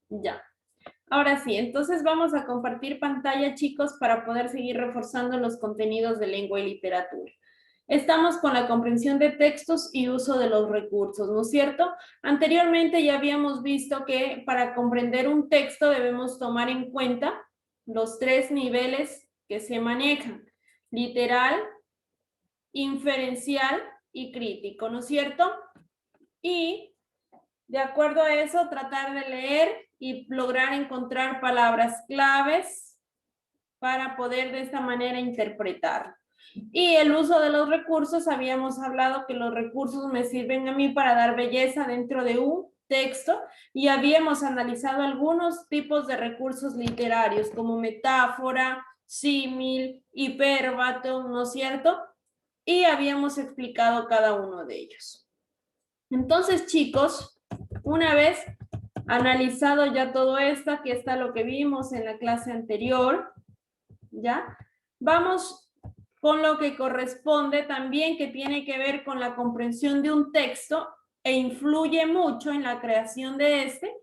Ya. Ahora sí, entonces vamos a compartir pantalla, chicos, para poder seguir reforzando los contenidos de lengua y literatura. Estamos con la comprensión de textos y uso de los recursos, ¿no es cierto? Anteriormente ya habíamos visto que para comprender un texto debemos tomar en cuenta los 3 niveles que se manejan: literal, inferencial y crítico, ¿no es cierto? Y de acuerdo a eso, tratar de leer y lograr encontrar palabras claves para poder de esta manera interpretar. Y el uso de los recursos, habíamos hablado que los recursos me sirven a mí para dar belleza dentro de un texto, y habíamos analizado algunos tipos de recursos literarios como metáfora, símil, hipérbato, ¿no es cierto? Y habíamos explicado cada uno de ellos. Entonces, chicos, una vez analizado ya todo esto, que está lo que vimos en la clase anterior, ¿ya? Vamos con lo que corresponde también, que tiene que ver con la comprensión de un texto e influye mucho en la creación de este,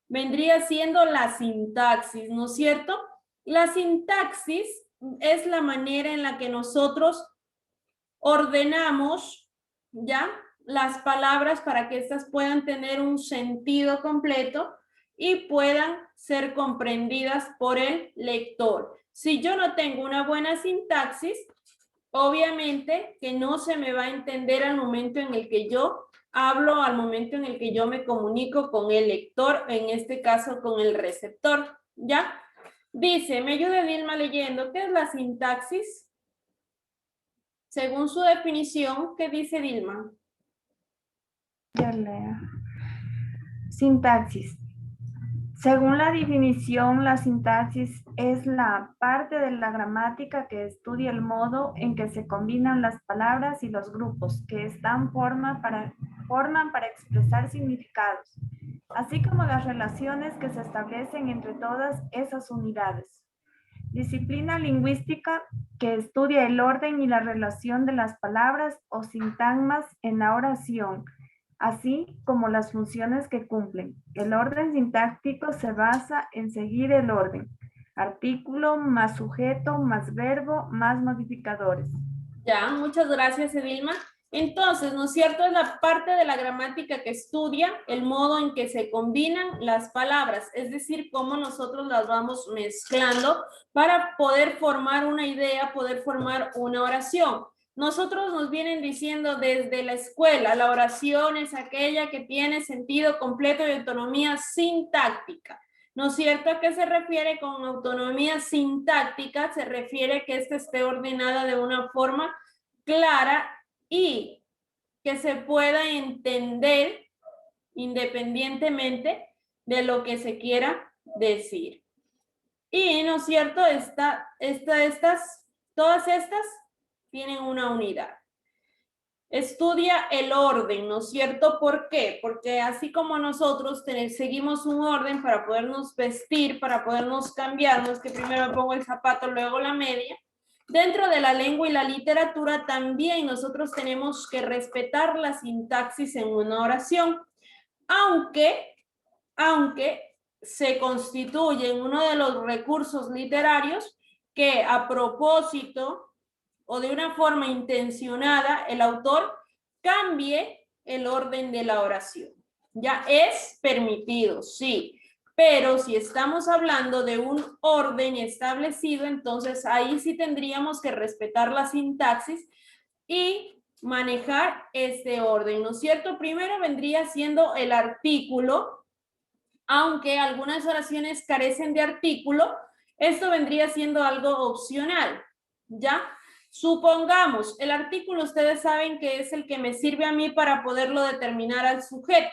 vendría siendo la sintaxis, ¿no es cierto? La sintaxis es la manera en la que nosotros ordenamos, ¿ya?, las palabras para que éstas puedan tener un sentido completo y puedan ser comprendidas por el lector. Si yo no tengo una buena sintaxis, obviamente que no se me va a entender al momento en el que yo hablo, al momento en el que yo me comunico con el lector, en este caso con el receptor, ¿ya? Dice, me ayuda Dilma leyendo, ¿qué es la sintaxis? Según su definición, ¿qué dice Dilma? Ya leo. Sintaxis. Según la definición, la sintaxis es la parte de la gramática que estudia el modo en que se combinan las palabras y los grupos que forman para expresar significados, así como las relaciones que se establecen entre todas esas unidades. Disciplina lingüística que estudia el orden y la relación de las palabras o sintagmas en la oración, así como las funciones que cumplen. El orden sintáctico se basa en seguir el orden: artículo más sujeto más verbo más modificadores. Ya, muchas gracias, Edilma. Entonces, ¿no es cierto? Es la parte de la gramática que estudia el modo en que se combinan las palabras, es decir, cómo nosotros las vamos mezclando para poder formar una idea, poder formar una oración. Nosotros nos vienen diciendo desde la escuela, la oración es aquella que tiene sentido completo y autonomía sintáctica. ¿No es cierto? ¿A qué se refiere con autonomía sintáctica? Se refiere que ésta esté ordenada de una forma clara y que se pueda entender independientemente de lo que se quiera decir. Y, ¿no es cierto? Todas estas tienen una unidad. Estudia el orden, ¿no es cierto? ¿Por qué? Porque así como nosotros seguimos un orden para podernos vestir, para podernos cambiar, no es que primero me pongo el zapato, luego la media. Dentro de la lengua y la literatura también nosotros tenemos que respetar la sintaxis en una oración, aunque se constituye en uno de los recursos literarios que a propósito o de una forma intencionada el autor cambie el orden de la oración. Ya es permitido, sí, pero si estamos hablando de un orden establecido, entonces ahí sí tendríamos que respetar la sintaxis y manejar este orden, ¿no es cierto? Primero vendría siendo el artículo, aunque algunas oraciones carecen de artículo, esto vendría siendo algo opcional, ¿ya? Supongamos, el artículo ustedes saben que es el que me sirve a mí para poderlo determinar al sujeto,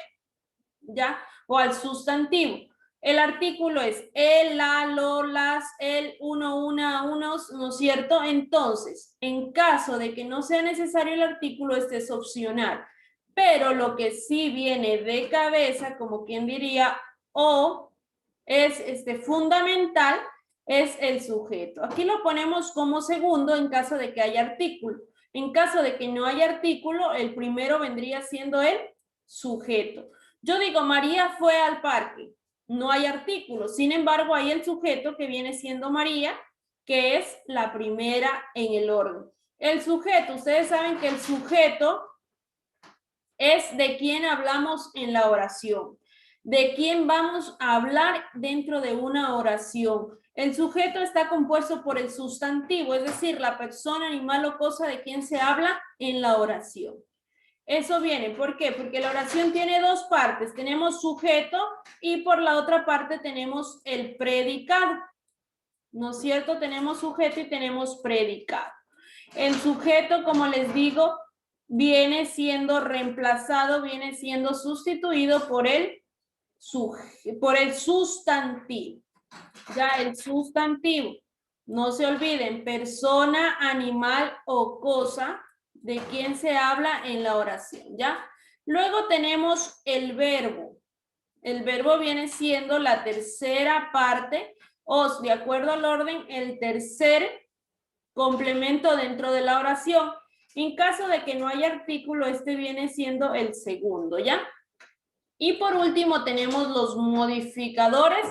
¿ya? O al sustantivo. El artículo es el, la, lo, las, el, uno, una, unos, ¿no es cierto? Entonces, en caso de que no sea necesario el artículo, este es opcional. Pero lo que sí viene de cabeza, como quien diría, o es fundamental, es el sujeto. Aquí lo ponemos como segundo en caso de que haya artículo. En caso de que no haya artículo, el primero vendría siendo el sujeto. Yo digo, María fue al parque. No hay artículo. Sin embargo, hay el sujeto que viene siendo María, que es la primera en el orden. El sujeto, ustedes saben que el sujeto es de quién hablamos en la oración, de quién vamos a hablar dentro de una oración. El sujeto está compuesto por el sustantivo, es decir, la persona, animal o cosa de quien se habla en la oración. Eso viene, ¿por qué? Porque la oración tiene dos partes, tenemos sujeto y por la otra parte tenemos el predicado, ¿no es cierto? Tenemos sujeto y tenemos predicado. El sujeto, como les digo, viene siendo reemplazado, viene siendo sustituido por el sustantivo. Ya el sustantivo. No se olviden, persona, animal o cosa de quien se habla en la oración, ¿ya? Luego tenemos el verbo. El verbo viene siendo la tercera parte, o de acuerdo al orden, el tercer complemento dentro de la oración. En caso de que no haya artículo, este viene siendo el segundo, ¿ya? Y por último tenemos los modificadores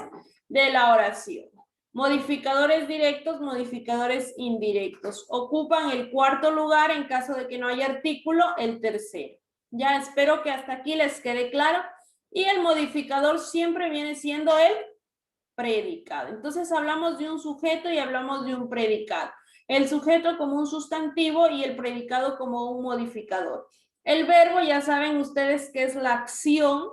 de la oración. Modificadores directos, modificadores indirectos. Ocupan el cuarto lugar en caso de que no haya artículo, el tercero. Ya espero que hasta aquí les quede claro. Y el modificador siempre viene siendo el predicado. Entonces hablamos de un sujeto y hablamos de un predicado. El sujeto como un sustantivo y el predicado como un modificador. El verbo, ya saben ustedes que es la acción,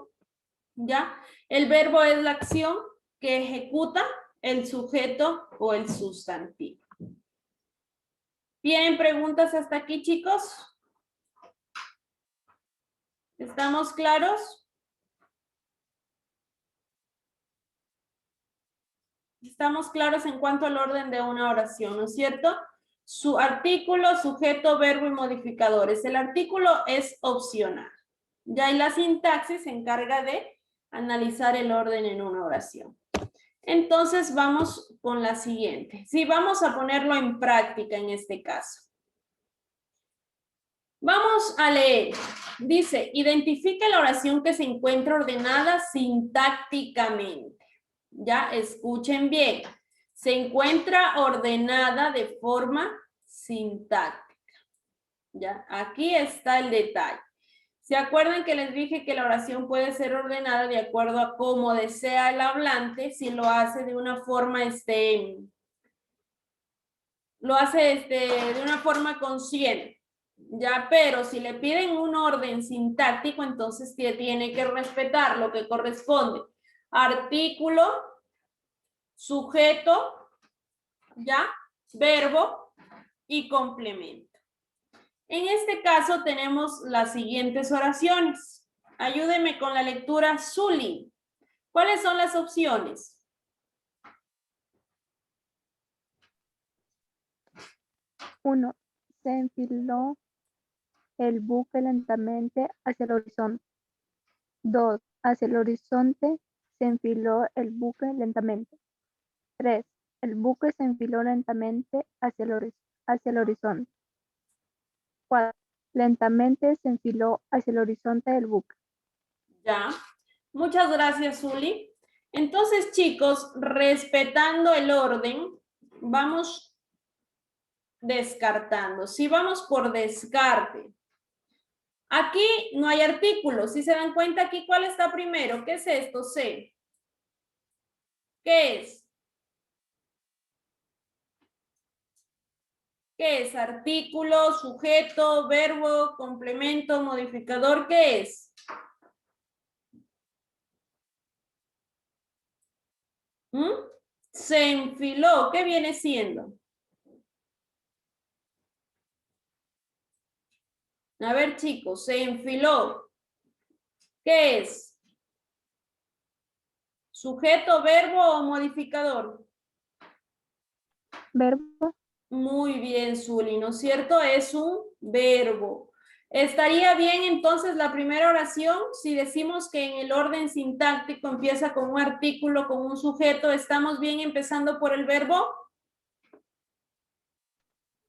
¿ya? El verbo es la acción que ejecuta el sujeto o el sustantivo. ¿Tienen preguntas hasta aquí, chicos? ¿Estamos claros? Estamos claros en cuanto al orden de una oración, ¿no es cierto? Su artículo, sujeto, verbo y modificadores. El artículo es opcional. Ya y la sintaxis se encarga de analizar el orden en una oración. Entonces vamos con la siguiente. Sí, vamos a ponerlo en práctica en este caso. Vamos a leer. Dice, identifique la oración que se encuentra ordenada sintácticamente. Ya, escuchen bien. Se encuentra ordenada de forma sintáctica. Ya, aquí está el detalle. ¿Se acuerdan que les dije que la oración puede ser ordenada de acuerdo a cómo desea el hablante? Si lo hace de una forma, de una forma consciente. Ya, pero si le piden un orden sintáctico, entonces tiene que respetar lo que corresponde. Artículo, sujeto, ya, verbo y complemento. En este caso tenemos las siguientes oraciones. Ayúdeme con la lectura, Zuli. ¿Cuáles son las opciones? 1. Se enfiló el buque lentamente hacia el horizonte. 2. Hacia el horizonte se enfiló el buque lentamente. 3. El buque se enfiló lentamente hacia el horizonte. 4. Lentamente se enfiló hacia el horizonte del buque. Ya. Muchas gracias, Zuli. Entonces, chicos, respetando el orden, vamos descartando. Si vamos por descarte, aquí no hay artículo. Si se dan cuenta aquí, ¿cuál está primero? ¿Qué es esto? C. ¿Qué es? ¿Qué es? Artículo, sujeto, verbo, complemento, modificador. ¿Qué es? Se enfiló. ¿Qué viene siendo? A ver, chicos, se enfiló. ¿Qué es? ¿Sujeto, verbo o modificador? Verbo. Muy bien, Zuli, ¿no es cierto? Es un verbo. Estaría bien entonces la primera oración si decimos que en el orden sintáctico empieza con un artículo, con un sujeto. ¿Estamos bien empezando por el verbo?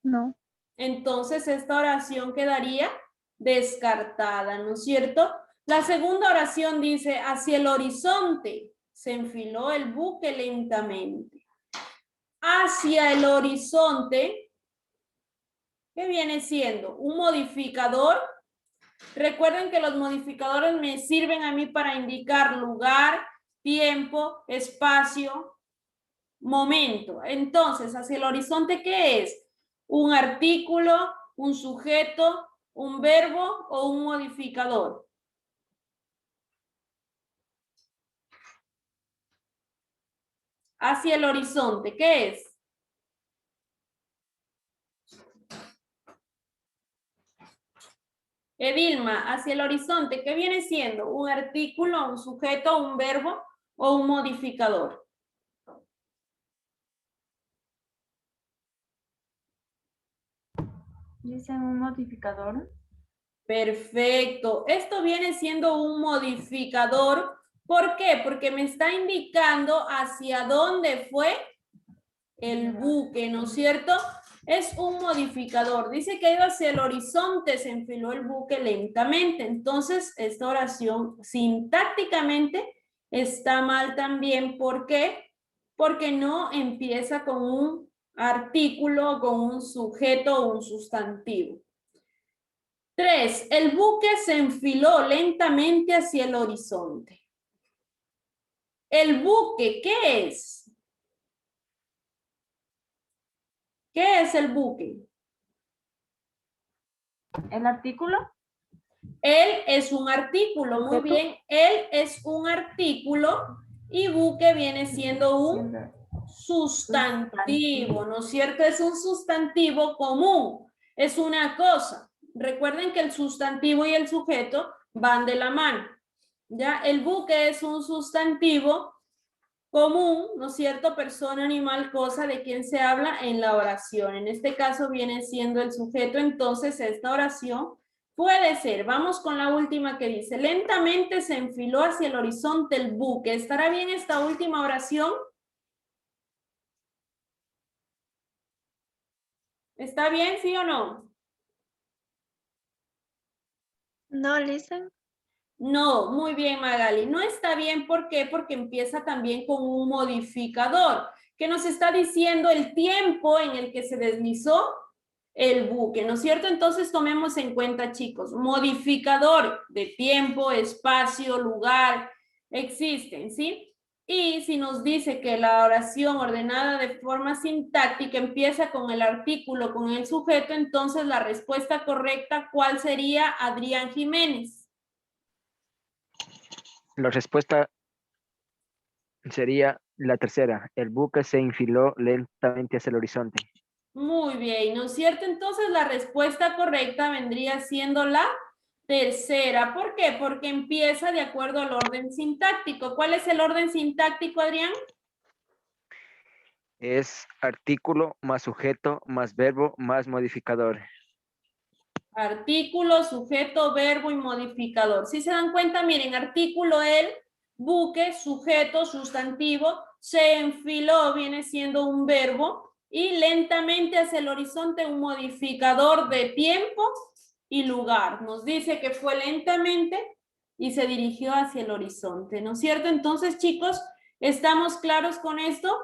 No. Entonces esta oración quedaría descartada, ¿no es cierto? La segunda oración dice hacia el horizonte se enfiló el buque lentamente. Hacia el horizonte, ¿qué viene siendo? Un modificador. Recuerden que los modificadores me sirven a mí para indicar lugar, tiempo, espacio, momento. Entonces, hacia el horizonte, ¿qué es? ¿Un artículo, un sujeto, un verbo o un modificador? Hacia el horizonte, ¿qué es? Edilma, hacia el horizonte, ¿qué viene siendo? ¿Un artículo, un sujeto, un verbo o un modificador? Dicen un modificador. Perfecto. Esto viene siendo un modificador. ¿Por qué? Porque me está indicando hacia dónde fue el buque, ¿no es cierto? Es un modificador. Dice que ha ido hacia el horizonte, se enfiló el buque lentamente. Entonces, esta oración sintácticamente está mal también. ¿Por qué? Porque no empieza con un artículo, con un sujeto o un sustantivo. 3. El buque se enfiló lentamente hacia el horizonte. ¿El buque qué es? ¿Qué es el buque? ¿El artículo? Él es un artículo, muy bien. Él es un artículo y buque viene siendo un sustantivo, ¿no es cierto? Es un sustantivo común, es una cosa. Recuerden que el sustantivo y el sujeto van de la mano. ¿Ya? El buque es un sustantivo común, ¿no es cierto? Persona, animal, cosa de quien se habla en la oración. En este caso viene siendo el sujeto, entonces esta oración puede ser, vamos con la última que dice, lentamente se enfiló hacia el horizonte el buque. ¿Estará bien esta última oración? ¿Está bien, sí o no? No, listen. No, muy bien, Magali. No está bien, ¿por qué? Porque empieza también con un modificador que nos está diciendo el tiempo en el que se deslizó el buque, ¿no es cierto? Entonces tomemos en cuenta, chicos, modificador de tiempo, espacio, lugar, existen, ¿sí? Y si nos dice que la oración ordenada de forma sintáctica empieza con el artículo, con el sujeto, entonces la respuesta correcta, ¿cuál sería, Adrián Jiménez? La respuesta sería la tercera. El buque se infiló lentamente hacia el horizonte. Muy bien, ¿no es cierto? Entonces la respuesta correcta vendría siendo la tercera. ¿Por qué? Porque empieza de acuerdo al orden sintáctico. ¿Cuál es el orden sintáctico, Adrián? Es artículo más sujeto más verbo más modificador. Artículo, sujeto, verbo y modificador. Si se dan cuenta, miren, artículo el, buque, sujeto, sustantivo, se enfiló, viene siendo un verbo, y lentamente hacia el horizonte un modificador de tiempo y lugar. Nos dice que fue lentamente y se dirigió hacia el horizonte, ¿no es cierto? Entonces, chicos, ¿estamos claros con esto?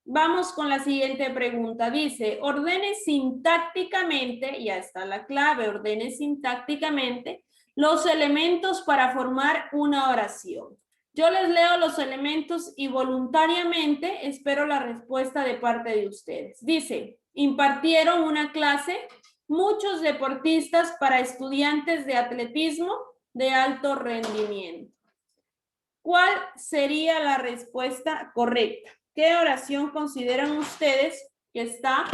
Vamos con la siguiente pregunta. Dice, ordene sintácticamente, ya está la clave, ordene sintácticamente los elementos para formar una oración. Yo les leo los elementos y voluntariamente espero la respuesta de parte de ustedes. Dice, impartieron una clase muchos deportistas para estudiantes de atletismo de alto rendimiento. ¿Cuál sería la respuesta correcta? ¿Qué oración consideran ustedes que está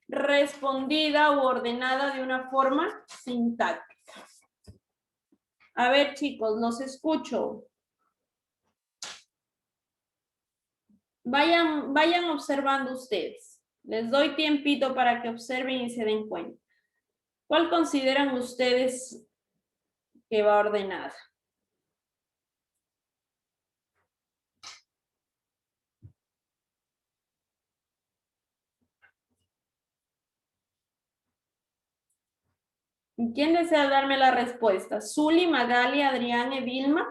respondida u ordenada de una forma sintáctica? A ver, chicos, los escucho. Vayan observando ustedes. Les doy tiempito para que observen y se den cuenta. ¿Cuál consideran ustedes que va ordenada? ¿Quién desea darme la respuesta? ¿Zuli, Magali, Adrián, Evilma?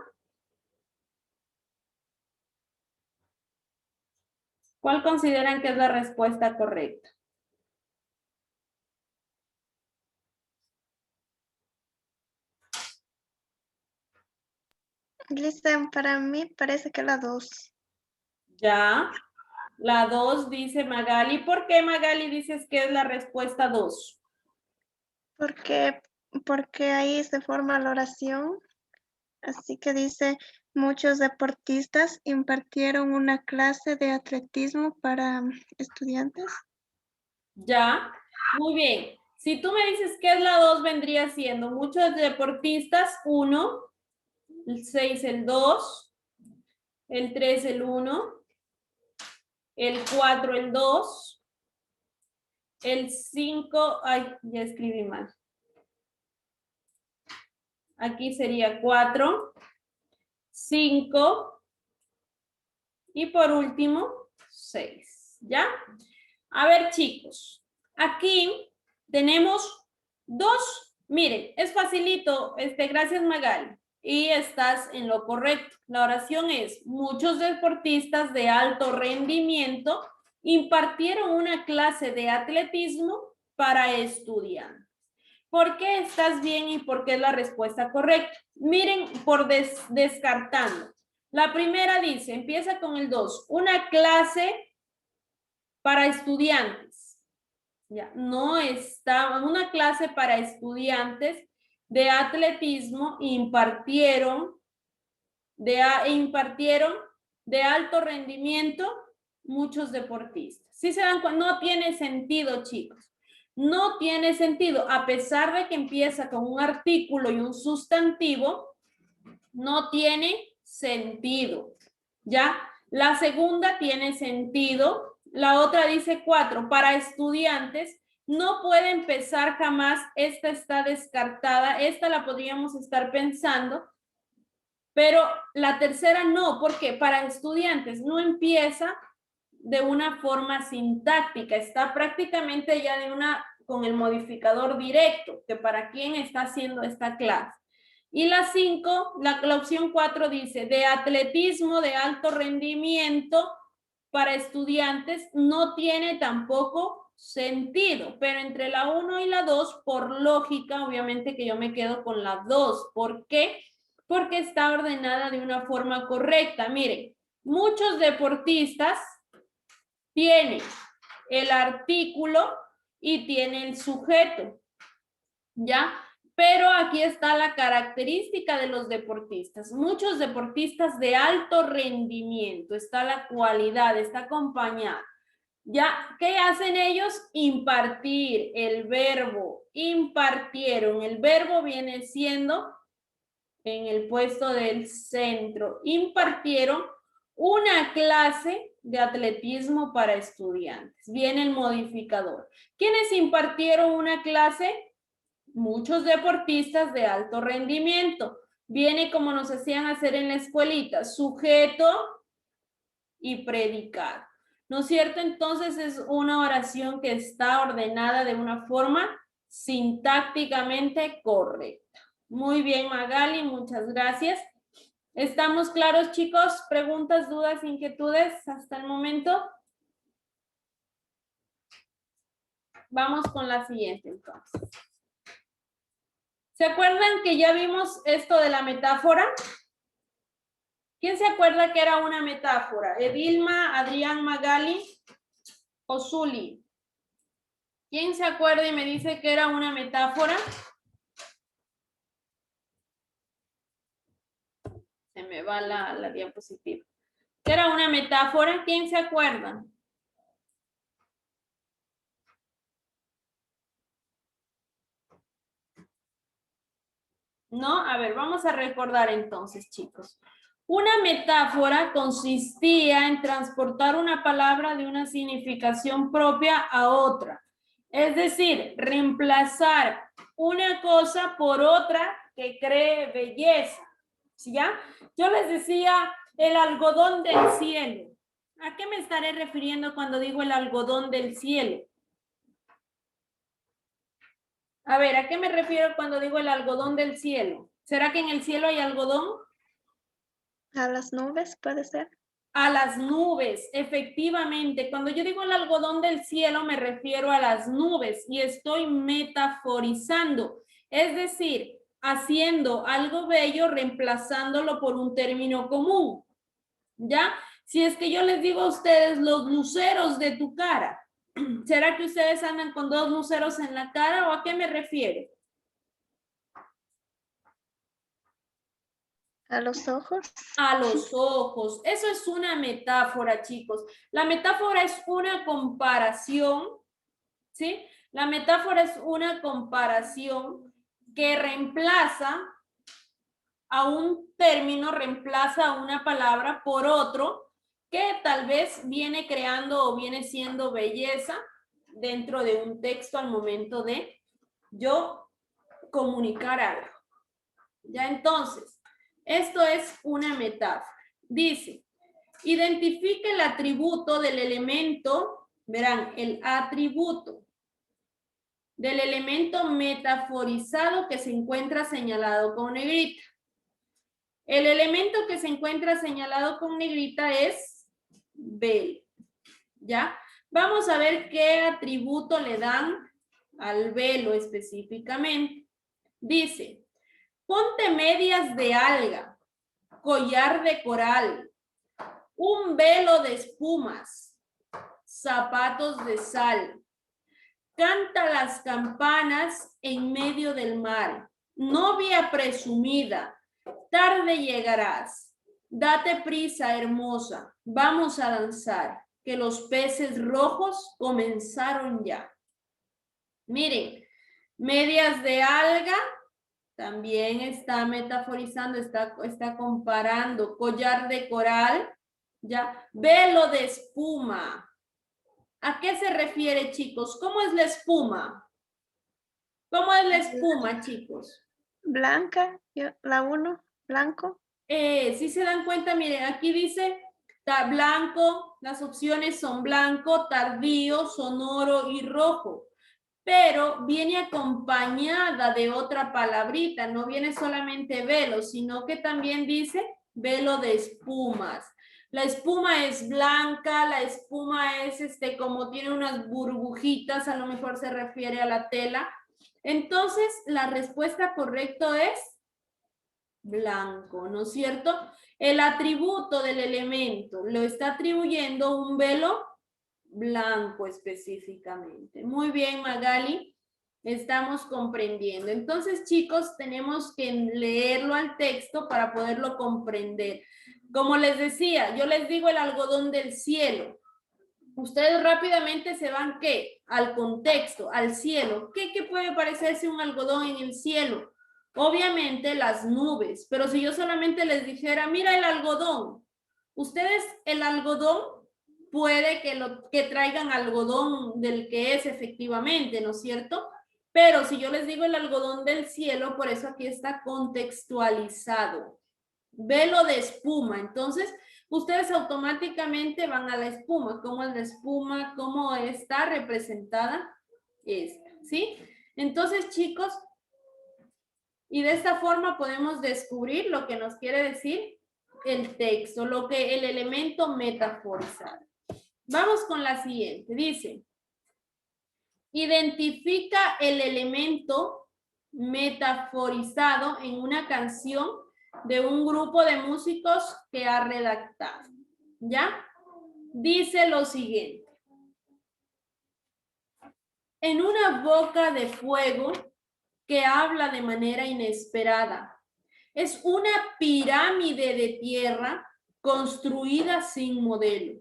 ¿Cuál consideran que es la respuesta correcta? Listen, para mí parece que la 2. Ya. La 2 dice Magali. ¿Por qué Magali dices que es la respuesta 2? Porque ahí se forma la oración. Así que dice, muchos deportistas impartieron una clase de atletismo para estudiantes. Ya. Muy bien. Si tú me dices que es la 2, vendría siendo muchos deportistas, 1, el 6 el 2, el 3 el 1, el 4 el 2, el 5, ay, ya escribí mal. Aquí sería 4, 5 y por último 6, ¿ya? A ver, chicos, aquí tenemos 2, miren, es facilito, gracias Magali, y estás en lo correcto. La oración es, muchos deportistas de alto rendimiento impartieron una clase de atletismo para estudiantes. ¿Por qué estás bien y por qué es la respuesta correcta? Miren, por descartando. La primera dice, empieza con el 2, una clase para estudiantes. Ya, no está, una clase para estudiantes de atletismo impartieron de alto rendimiento muchos deportistas. ¿Sí se dan cuenta? No tiene sentido, chicos. No tiene sentido, a pesar de que empieza con un artículo y un sustantivo, no tiene sentido. ¿Ya? La segunda tiene sentido. La otra dice 4. Para estudiantes, no puede empezar jamás. Esta está descartada. Esta la podríamos estar pensando. Pero la tercera no. Porque para estudiantes no empieza de una forma sintáctica. Está prácticamente ya con el modificador directo. Que para quién está haciendo esta clase. Y la 5, la opción 4 dice, de atletismo de alto rendimiento para estudiantes no tiene tampoco sentido, pero entre la 1 y la 2, por lógica, obviamente que yo me quedo con la 2. ¿Por qué? Porque está ordenada de una forma correcta. Miren, muchos deportistas tienen el artículo y tienen el sujeto, ¿ya? Pero aquí está la característica de los deportistas. Muchos deportistas de alto rendimiento, está la cualidad, está acompañada. ¿Ya? ¿Qué hacen ellos? Impartir, el verbo, impartieron. El verbo viene siendo en el puesto del centro. Impartieron una clase de atletismo para estudiantes. Viene el modificador. ¿Quiénes impartieron una clase? Muchos deportistas de alto rendimiento. Viene como nos hacían hacer en la escuelita, sujeto y predicado. ¿No es cierto? Entonces es una oración que está ordenada de una forma sintácticamente correcta. Muy bien, Magali, muchas gracias. ¿Estamos claros, chicos? ¿Preguntas, dudas, inquietudes hasta el momento? Vamos con la siguiente, entonces. ¿Se acuerdan que ya vimos esto de la metáfora? ¿Quién se acuerda que era una metáfora? ¿Edilma, Adrián, Magali o Zuli? ¿Quién se acuerda y me dice que era una metáfora? Se me va la diapositiva. ¿Qué era una metáfora? ¿Quién se acuerda? ¿No? A ver, vamos a recordar entonces, chicos. Una metáfora consistía en transportar una palabra de una significación propia a otra. Es decir, reemplazar una cosa por otra que cree belleza. ¿Ya? Yo les decía el algodón del cielo. ¿A qué me estaré refiriendo cuando digo el algodón del cielo? A ver, ¿a qué me refiero cuando digo el algodón del cielo? ¿Será que en el cielo hay algodón? A las nubes, puede ser. A las nubes, efectivamente. Cuando yo digo el algodón del cielo, me refiero a las nubes y estoy metaforizando. Es decir, haciendo algo bello, reemplazándolo por un término común. ¿Ya? Si es que yo les digo a ustedes los luceros de tu cara, ¿será que ustedes andan con 2 luceros en la cara o a qué me refiero? A los ojos. A los ojos. Eso es una metáfora, chicos. La metáfora es una comparación, ¿sí? La metáfora es una comparación que reemplaza a un término, reemplaza a una palabra por otro que tal vez viene creando o viene siendo belleza dentro de un texto al momento de yo comunicar algo. Ya entonces, esto es una metáfora. Dice, identifique el atributo del elemento, verán, el atributo del elemento metaforizado que se encuentra señalado con negrita. El elemento que se encuentra señalado con negrita es velo, ¿ya? Vamos a ver qué atributo le dan al velo específicamente. Dice, ponte medias de alga, collar de coral, un velo de espumas, zapatos de sal. Canta las campanas en medio del mar. Novia presumida, tarde llegarás. Date prisa, hermosa. Vamos a danzar, que los peces rojos comenzaron ya. Miren, medias de alga, también está metaforizando, está comparando. Collar de coral, ya. Velo de espuma. ¿A qué se refiere, chicos? ¿Cómo es la espuma? ¿Cómo es la espuma, chicos? Blanca, la 1, blanco. Si se dan cuenta, miren, aquí dice blanco, las opciones son blanco, tardío, sonoro y rojo. Pero viene acompañada de otra palabrita, no viene solamente velo, sino que también dice velo de espumas. La espuma es blanca, la espuma es como tiene unas burbujitas, a lo mejor se refiere a la tela. Entonces, la respuesta correcta es blanco, ¿no es cierto? El atributo del elemento lo está atribuyendo un velo blanco específicamente. Muy bien, Magali, estamos comprendiendo. Entonces, chicos, tenemos que leerlo al texto para poderlo comprender. Como les decía, yo les digo el algodón del cielo. Ustedes rápidamente se van, ¿qué? Al contexto, al cielo. ¿Qué puede parecerse un algodón en el cielo? Obviamente las nubes, pero si yo solamente les dijera, mira el algodón, ustedes el algodón puede que traigan algodón del que es efectivamente, ¿no es cierto? Pero si yo les digo el algodón del cielo, por eso aquí está contextualizado. Velo de espuma, entonces ustedes automáticamente van a la espuma. ¿Cómo es la espuma? ¿Cómo está representada esta? ¿Sí? Entonces, chicos, y de esta forma podemos descubrir lo que nos quiere decir el texto, el elemento metaforizado. Vamos con la siguiente. Dice, identifica el elemento metaforizado en una canción de un grupo de músicos que ha redactado. ¿Ya? Dice lo siguiente. En una boca de fuego que habla de manera inesperada. Es una pirámide de tierra construida sin modelo.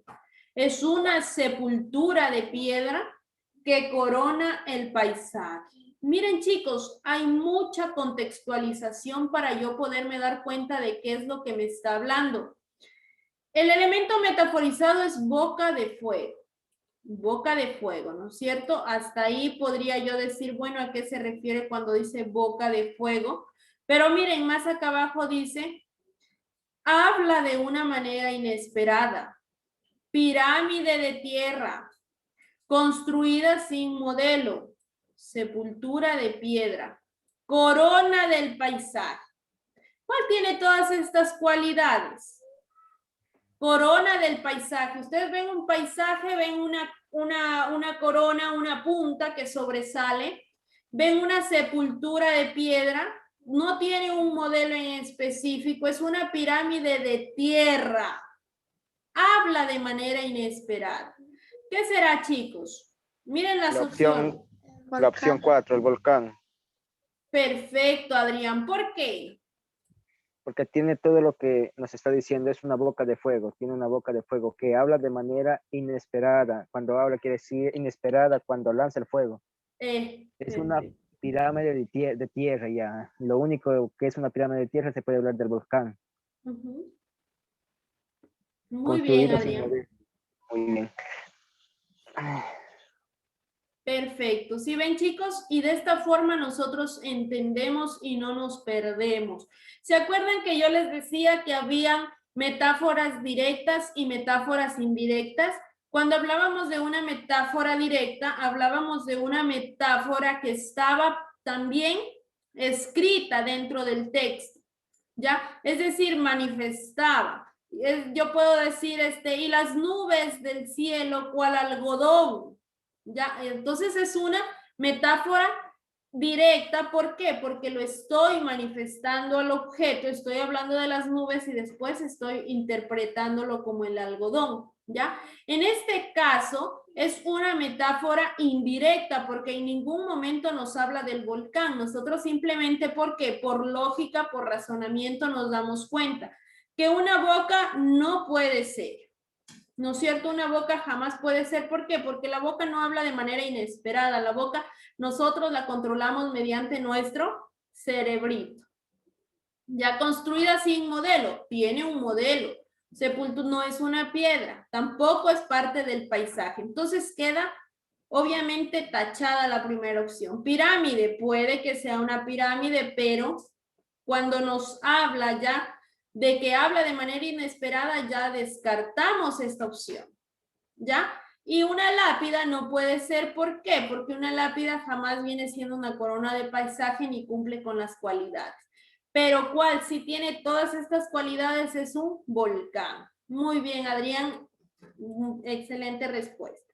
Es una sepultura de piedra que corona el paisaje. Miren, chicos, hay mucha contextualización para yo poderme dar cuenta de qué es lo que me está hablando. El elemento metaforizado es boca de fuego. Boca de fuego, ¿no es cierto? Hasta ahí podría yo decir, bueno, ¿a qué se refiere cuando dice boca de fuego? Pero miren, más acá abajo dice, habla de una manera inesperada, pirámide de tierra, construida sin modelo, sepultura de piedra, corona del paisaje. ¿Cuál tiene todas estas cualidades? Corona del paisaje. Ustedes ven un paisaje, ven una corona, una punta que sobresale. Ven una sepultura de piedra. No tiene un modelo en específico. Es una pirámide de tierra. Habla de manera inesperada. ¿Qué será, chicos? Miren las La opciones. opción, la opción 4, el volcán, Perfecto, Adrián. ¿Por qué? porque tiene todo lo que nos está diciendo, es una boca de fuego, tiene una boca de fuego que habla de manera inesperada. Cuando habla quiere decir inesperada cuando lanza el fuego. Es una Perfecto. pirámide de tierra ya. Lo único que es una pirámide de tierra se puede hablar del volcán. Ujú. Muy bien, Construido sin Adrián. mover. Muy bien. Perfecto. ¿Sí ven, chicos? Y de esta forma nosotros entendemos y no nos perdemos. ¿Se acuerdan que yo les decía que había metáforas directas y metáforas indirectas? Cuando hablábamos de una metáfora directa, hablábamos de una metáfora que estaba también escrita dentro del texto, ¿ya? Es decir, manifestaba. Yo puedo decir, y las nubes del cielo, cual algodón. ¿Ya? Entonces es una metáfora directa. ¿Por qué? Porque lo estoy manifestando al objeto, estoy hablando de las nubes y después estoy interpretándolo como el algodón, ¿ya? En este caso es una metáfora indirecta porque en ningún momento nos habla del volcán. Nosotros simplemente, ¿por qué? Por lógica, por razonamiento nos damos cuenta que una boca no puede ser. ¿No es cierto? Una boca jamás puede ser. ¿Por qué? Porque la boca no habla de manera inesperada. La boca nosotros la controlamos mediante nuestro cerebrito. Ya construida sin modelo, tiene un modelo. Sepultura no es una piedra, tampoco es parte del paisaje. Entonces queda obviamente tachada la primera opción. Pirámide, puede que sea una pirámide, pero cuando nos habla ya de que habla de manera inesperada, ya descartamos esta opción, ¿ya? Y una lápida no puede ser, ¿por qué? Porque una lápida jamás viene siendo una corona de paisaje ni cumple con las cualidades. Pero ¿cuál? Si tiene todas estas cualidades es un volcán. Muy bien, Adrián, excelente respuesta.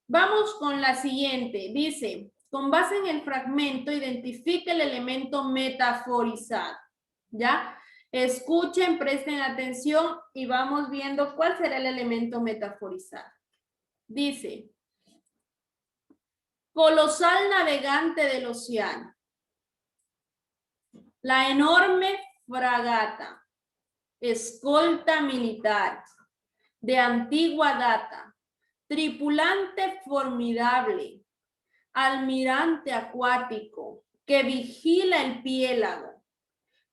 Vamos con la siguiente. Dice, con base en el fragmento, identifique el elemento metaforizado. ¿Ya? Escuchen, presten atención y vamos viendo cuál será el elemento metaforizado. Dice, colosal navegante del océano, la enorme fragata, escolta militar, de antigua data, tripulante formidable, almirante acuático, que vigila el piélago,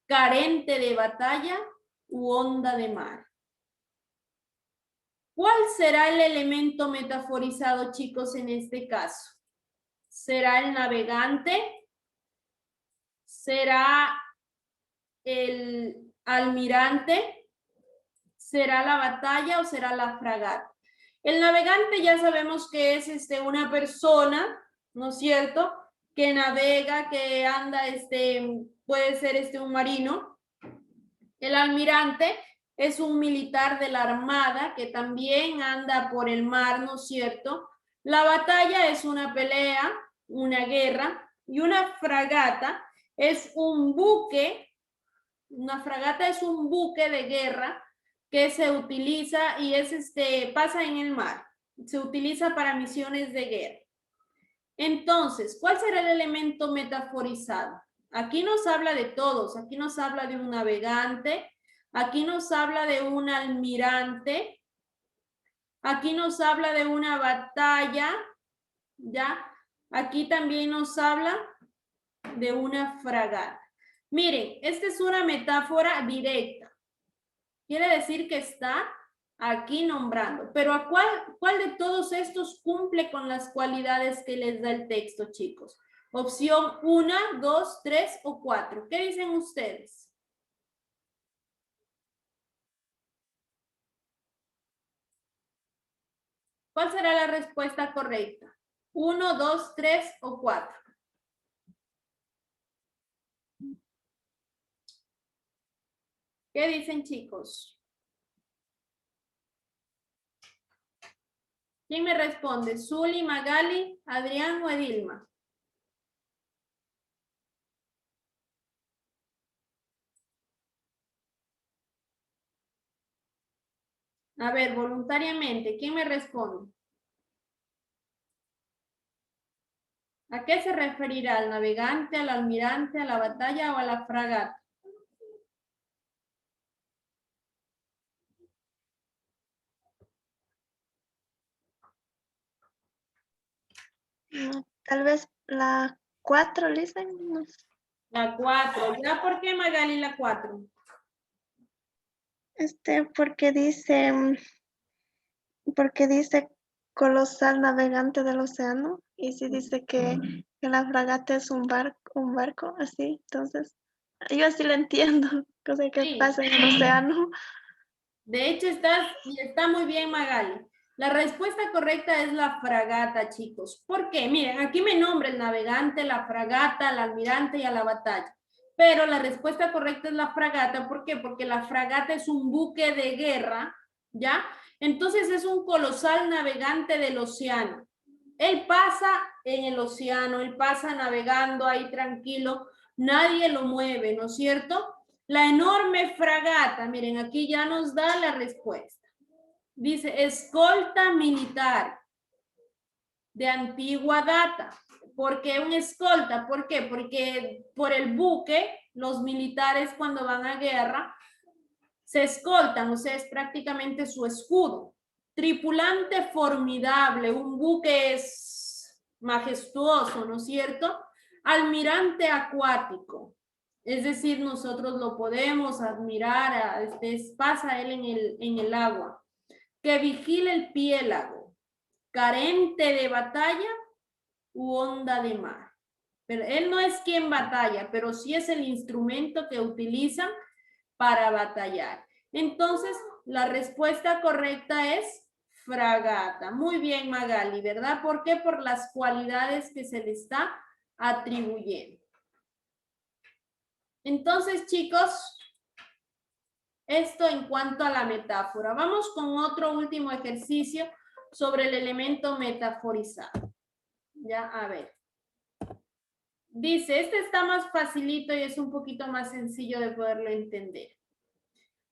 carente de batalla u onda de mar. ¿Cuál será el elemento metaforizado, chicos, en este caso? ¿Será el navegante? ¿Será el almirante? ¿Será la batalla o será la fragata? El navegante ya sabemos que es una persona, ¿no es cierto?, que navega, que anda, puede ser un marino. El almirante es un militar de la armada que también anda por el mar, ¿no es cierto? La batalla es una pelea, una guerra, y una fragata es un buque. Una fragata es un buque de guerra que se utiliza y pasa en el mar. Se utiliza para misiones de guerra. Entonces, ¿cuál será el elemento metaforizado? Aquí nos habla de todos. Aquí nos habla de un navegante. Aquí nos habla de un almirante. Aquí nos habla de una batalla. ¿Ya? Aquí también nos habla de una fragata. Miren, esta es una metáfora directa. Quiere decir que está aquí nombrando. Pero ¿a cuál de todos estos cumple con las cualidades que les da el texto, chicos? Opción 1, 2, 3 o 4. ¿Qué dicen ustedes? ¿Cuál será la respuesta correcta? 1, 2, 3 o 4. ¿Qué dicen, chicos? ¿Quién me responde? ¿Zuli, Magali, Adrián o Edilma? A ver, voluntariamente, ¿quién me responde? ¿A qué se referirá? ¿Al navegante, al almirante, a la batalla o a la fragata? Tal vez la 4, listen. No sé. La 4. ¿Ya por qué, Magali, la 4? Porque dice colosal navegante del océano, y si dice que la fragata es un barco, así, entonces, yo así lo entiendo, cosa que Sí. pasa en el océano. De hecho, está muy bien, Magali. La respuesta correcta es la fragata, chicos. ¿Por qué? Miren, aquí me nombra el navegante, la fragata, el almirante y a la batalla. Pero la respuesta correcta es la fragata. ¿Por qué? Porque la fragata es un buque de guerra, ¿ya? Entonces es un colosal navegante del océano. Él pasa en el océano, él pasa navegando ahí tranquilo, nadie lo mueve, ¿no es cierto? La enorme fragata, miren, aquí ya nos da la respuesta. Dice, escolta militar de antigua data. ¿Por qué un escolta? ¿Por qué? Porque por el buque, los militares cuando van a guerra, se escoltan, o sea, es prácticamente su escudo. Tripulante formidable, un buque es majestuoso, ¿no es cierto? Almirante acuático, es decir, nosotros lo podemos admirar, pasa él en el agua. Que vigile el piélago, carente de batalla u onda de mar. Pero él no es quien batalla, pero sí es el instrumento que utilizan para batallar. Entonces, la respuesta correcta es fragata. Muy bien, Magali, ¿verdad? ¿Por qué? Por las cualidades que se le está atribuyendo. Entonces, chicos, esto en cuanto a la metáfora. Vamos con otro último ejercicio sobre el elemento metaforizado. Ya, a ver. Dice, este está más facilito y es un poquito más sencillo de poderlo entender.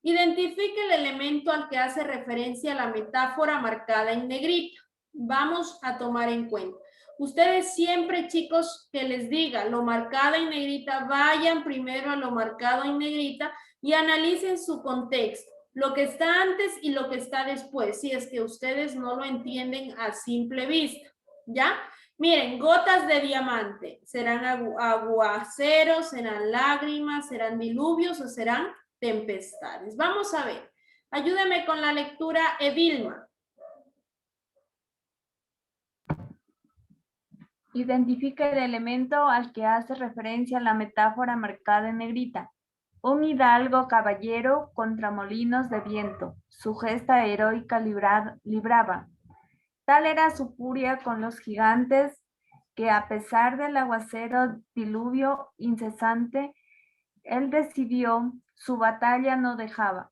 Identifique el elemento al que hace referencia la metáfora marcada en negrita. Vamos a tomar en cuenta. Ustedes siempre, chicos, que les diga lo marcado en negrita, vayan primero a lo marcado en negrita y analicen su contexto, lo que está antes y lo que está después, si es que ustedes no lo entienden a simple vista, ¿ya? Miren, gotas de diamante, ¿serán aguaceros, serán lágrimas, serán diluvios o serán tempestades? Vamos a ver. Ayúdeme con la lectura, Edilma. Identifica el elemento al que hace referencia la metáfora marcada en negrita. Un hidalgo caballero contra molinos de viento, su gesta heroica libraba. Tal era su furia con los gigantes que a pesar del aguacero diluvio incesante, él decidió, su batalla no dejaba.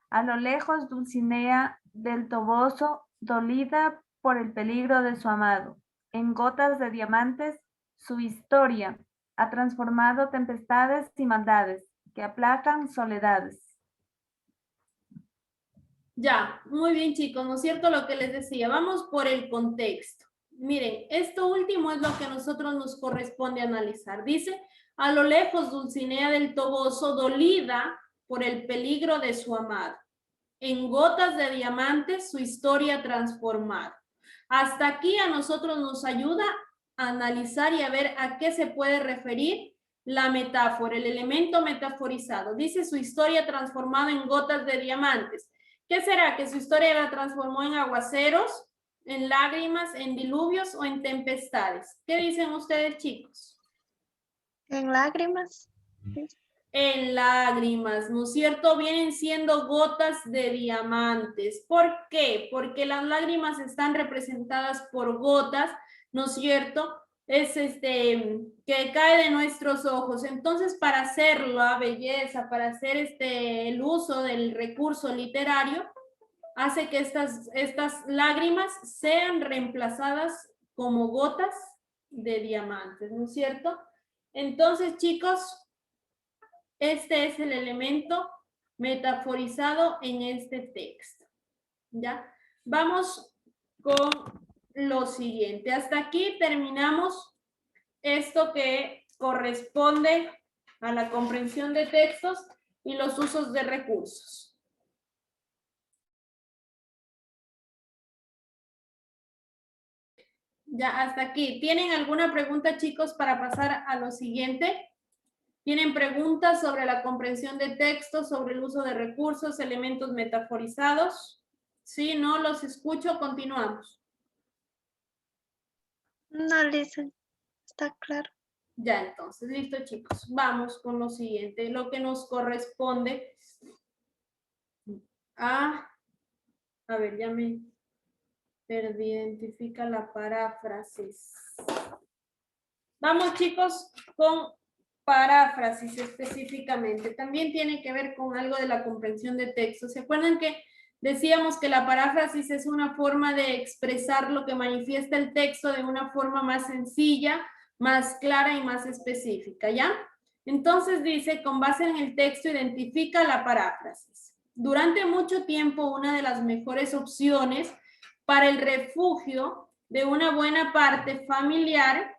A lo lejos Dulcinea del Toboso, dolida por el peligro de su amado, en gotas de diamantes, su historia ha transformado tempestades y maldades que aplacan soledades. Ya, muy bien, chicos, ¿no es cierto lo que les decía? Vamos por el contexto. Miren, esto último es lo que a nosotros nos corresponde analizar. Dice, a lo lejos Dulcinea del Toboso, dolida por el peligro de su amado. En gotas de diamantes, su historia transformada. Hasta aquí a nosotros nos ayuda a analizar y a ver a qué se puede referir la metáfora, el elemento metaforizado. Dice su historia transformada en gotas de diamantes. ¿Qué será? ¿Que su historia la transformó en aguaceros, en lágrimas, en diluvios o en tempestades? ¿Qué dicen ustedes, chicos? En lágrimas. En lágrimas, ¿no es cierto? Vienen siendo gotas de diamantes. ¿Por qué? Porque las lágrimas están representadas por gotas, ¿no es cierto? Es que cae de nuestros ojos. Entonces, para hacer la belleza, para hacer el uso del recurso literario, hace que estas lágrimas sean reemplazadas como gotas de diamantes, ¿no es cierto? Entonces, chicos, este es el elemento metaforizado en este texto. ¿Ya? Vamos con lo siguiente. Hasta aquí terminamos esto que corresponde a la comprensión de textos y los usos de recursos. Ya, hasta aquí. ¿Tienen alguna pregunta, chicos, para pasar a lo siguiente? ¿Tienen preguntas sobre la comprensión de textos, sobre el uso de recursos, elementos metaforizados? Sí, no los escucho, continuamos. No, Lisa, está claro. Ya, entonces, listo, chicos. Vamos con lo siguiente, lo que nos corresponde a ver, ya me perdí, identifica la paráfrasis. Vamos, chicos, con paráfrasis específicamente. También tiene que ver con algo de la comprensión de texto. ¿Se acuerdan que decíamos que la paráfrasis es una forma de expresar lo que manifiesta el texto de una forma más sencilla, más clara y más específica, ¿ya? Entonces dice, con base en el texto, identifica la paráfrasis. Durante mucho tiempo, una de las mejores opciones para el refugio de una buena parte familiar,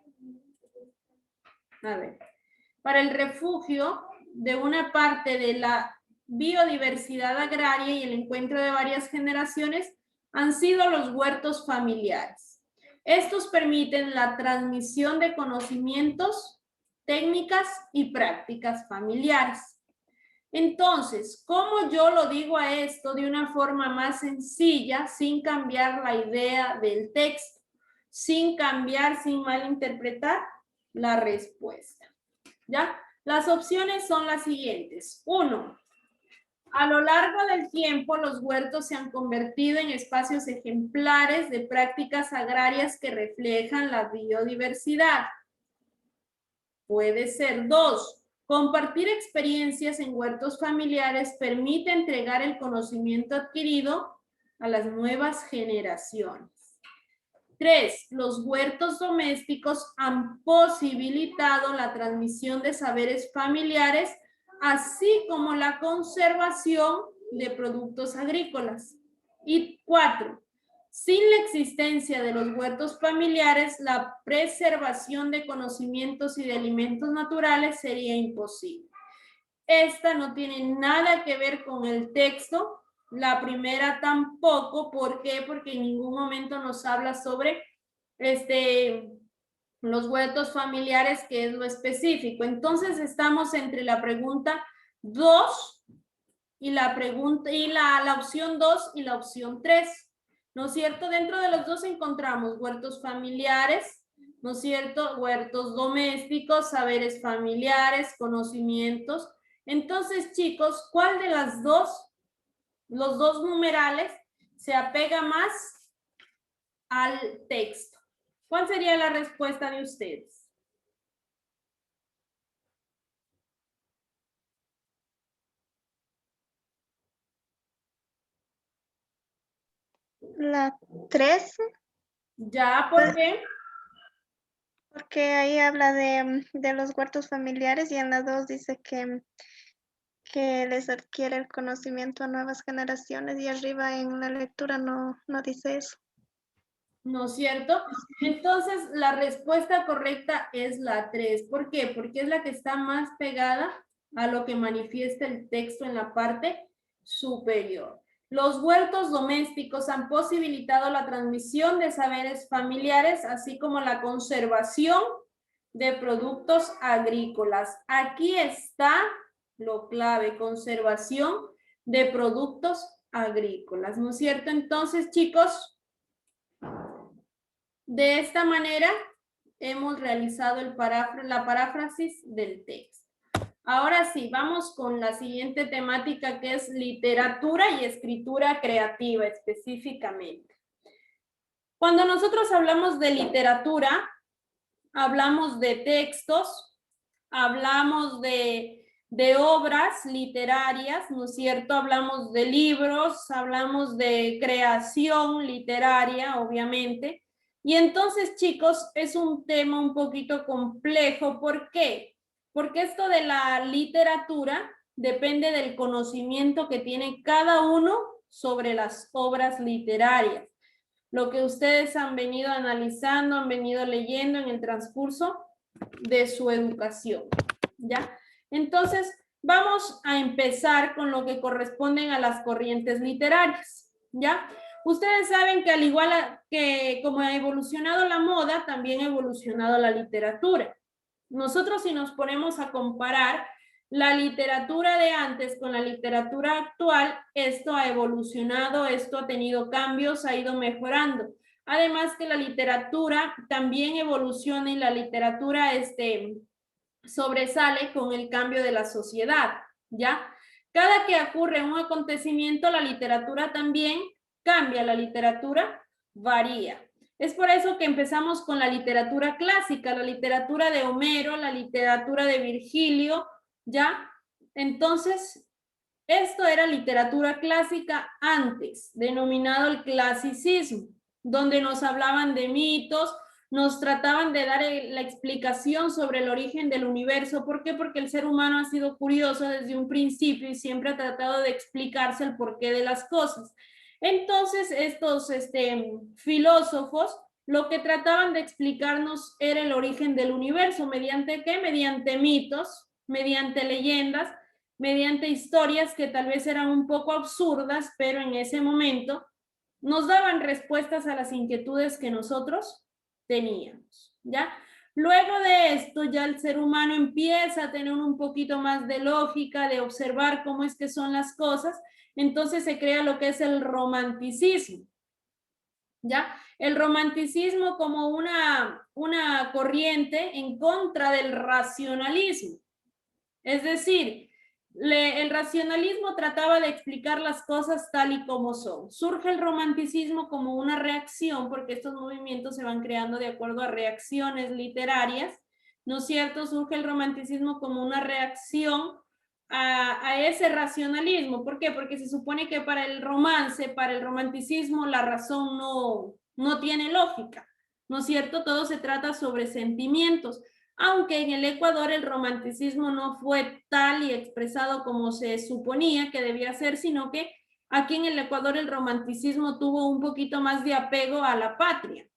para el refugio de una parte de la biodiversidad agraria y el encuentro de varias generaciones han sido los huertos familiares. Estos permiten la transmisión de conocimientos, técnicas y prácticas familiares. Entonces, ¿cómo yo lo digo a esto de una forma más sencilla, sin cambiar la idea del texto, sin cambiar, sin malinterpretar la respuesta? ¿Ya? Las opciones son las siguientes. 1. A lo largo del tiempo, los huertos se han convertido en espacios ejemplares de prácticas agrarias que reflejan la biodiversidad. Puede ser. 2. Compartir experiencias en huertos familiares permite entregar el conocimiento adquirido a las nuevas generaciones. 3. Los huertos domésticos han posibilitado la transmisión de saberes familiares, así como la conservación de productos agrícolas. Y 4. Sin la existencia de los huertos familiares, la preservación de conocimientos y de alimentos naturales sería imposible. Esta no tiene nada que ver con el texto. La primera tampoco. ¿Por qué? Porque en ningún momento nos habla sobre los huertos familiares, que es lo específico. Entonces estamos entre la pregunta 2 y la opción 2 y la opción 3. ¿No es cierto? Dentro de los dos encontramos huertos familiares, ¿no es cierto? Huertos domésticos, saberes familiares, conocimientos. Entonces, chicos, ¿cuál de las dos, los dos numerales, se apega más al texto? ¿Cuál sería la respuesta de ustedes? La 3. ¿Ya? ¿Por qué? Porque ahí habla de los huertos familiares y en la 2 dice que les adquiere el conocimiento a nuevas generaciones y arriba en la lectura no dice eso. ¿No es cierto? Entonces, la respuesta correcta es la 3. ¿Por qué? Porque es la que está más pegada a lo que manifiesta el texto en la parte superior. Los huertos domésticos han posibilitado la transmisión de saberes familiares, así como la conservación de productos agrícolas. Aquí está lo clave, conservación de productos agrícolas, ¿no es cierto? Entonces, chicos, de esta manera hemos realizado la paráfrasis del texto. Ahora sí, vamos con la siguiente temática, que es literatura y escritura creativa específicamente. Cuando nosotros hablamos de literatura, hablamos de textos, hablamos de de obras literarias, ¿no es cierto? Hablamos de libros, hablamos de creación literaria, obviamente. Y entonces, chicos, es un tema un poquito complejo. ¿Por qué? Porque esto de la literatura depende del conocimiento que tiene cada uno sobre las obras literarias. Lo que ustedes han venido analizando, han venido leyendo en el transcurso de su educación, ¿ya? Entonces, vamos a empezar con lo que corresponden a las corrientes literarias, ¿ya? Ustedes saben que al igual que como ha evolucionado la moda, también ha evolucionado la literatura. Nosotros, si nos ponemos a comparar la literatura de antes con la literatura actual, esto ha evolucionado, esto ha tenido cambios, ha ido mejorando. Además que la literatura también evoluciona y la literatura sobresale con el cambio de la sociedad, ¿ya? Cada que ocurre un acontecimiento, la literatura también cambia, la literatura varía. Es por eso que empezamos con la literatura clásica, la literatura de Homero, la literatura de Virgilio, ¿ya? Entonces, esto era literatura clásica antes, denominado el clasicismo, donde nos hablaban de mitos, nos trataban de dar la explicación sobre el origen del universo. ¿Por qué? Porque el ser humano ha sido curioso desde un principio y siempre ha tratado de explicarse el porqué de las cosas. Entonces, estos filósofos lo que trataban de explicarnos era el origen del universo. ¿Mediante qué? Mediante mitos, mediante leyendas, mediante historias que tal vez eran un poco absurdas, pero en ese momento nos daban respuestas a las inquietudes que nosotros teníamos, ¿ya? Luego de esto, ya el ser humano empieza a tener un poquito más de lógica, de observar cómo es que son las cosas, entonces se crea lo que es el romanticismo, ¿ya? El romanticismo como una corriente en contra del racionalismo. Es decir, el racionalismo trataba de explicar las cosas tal y como son. Surge el romanticismo como una reacción, porque estos movimientos se van creando de acuerdo a reacciones literarias, ¿no es cierto? Surge el romanticismo como una reacción a ese racionalismo. ¿Por qué? Porque se supone que para el romance, para el romanticismo, la razón no tiene lógica, ¿no es cierto? Todo se trata sobre sentimientos. Aunque en el Ecuador el romanticismo no fue tal y expresado como se suponía que debía ser, sino que aquí en el Ecuador el romanticismo tuvo un poquito más de apego a la patria,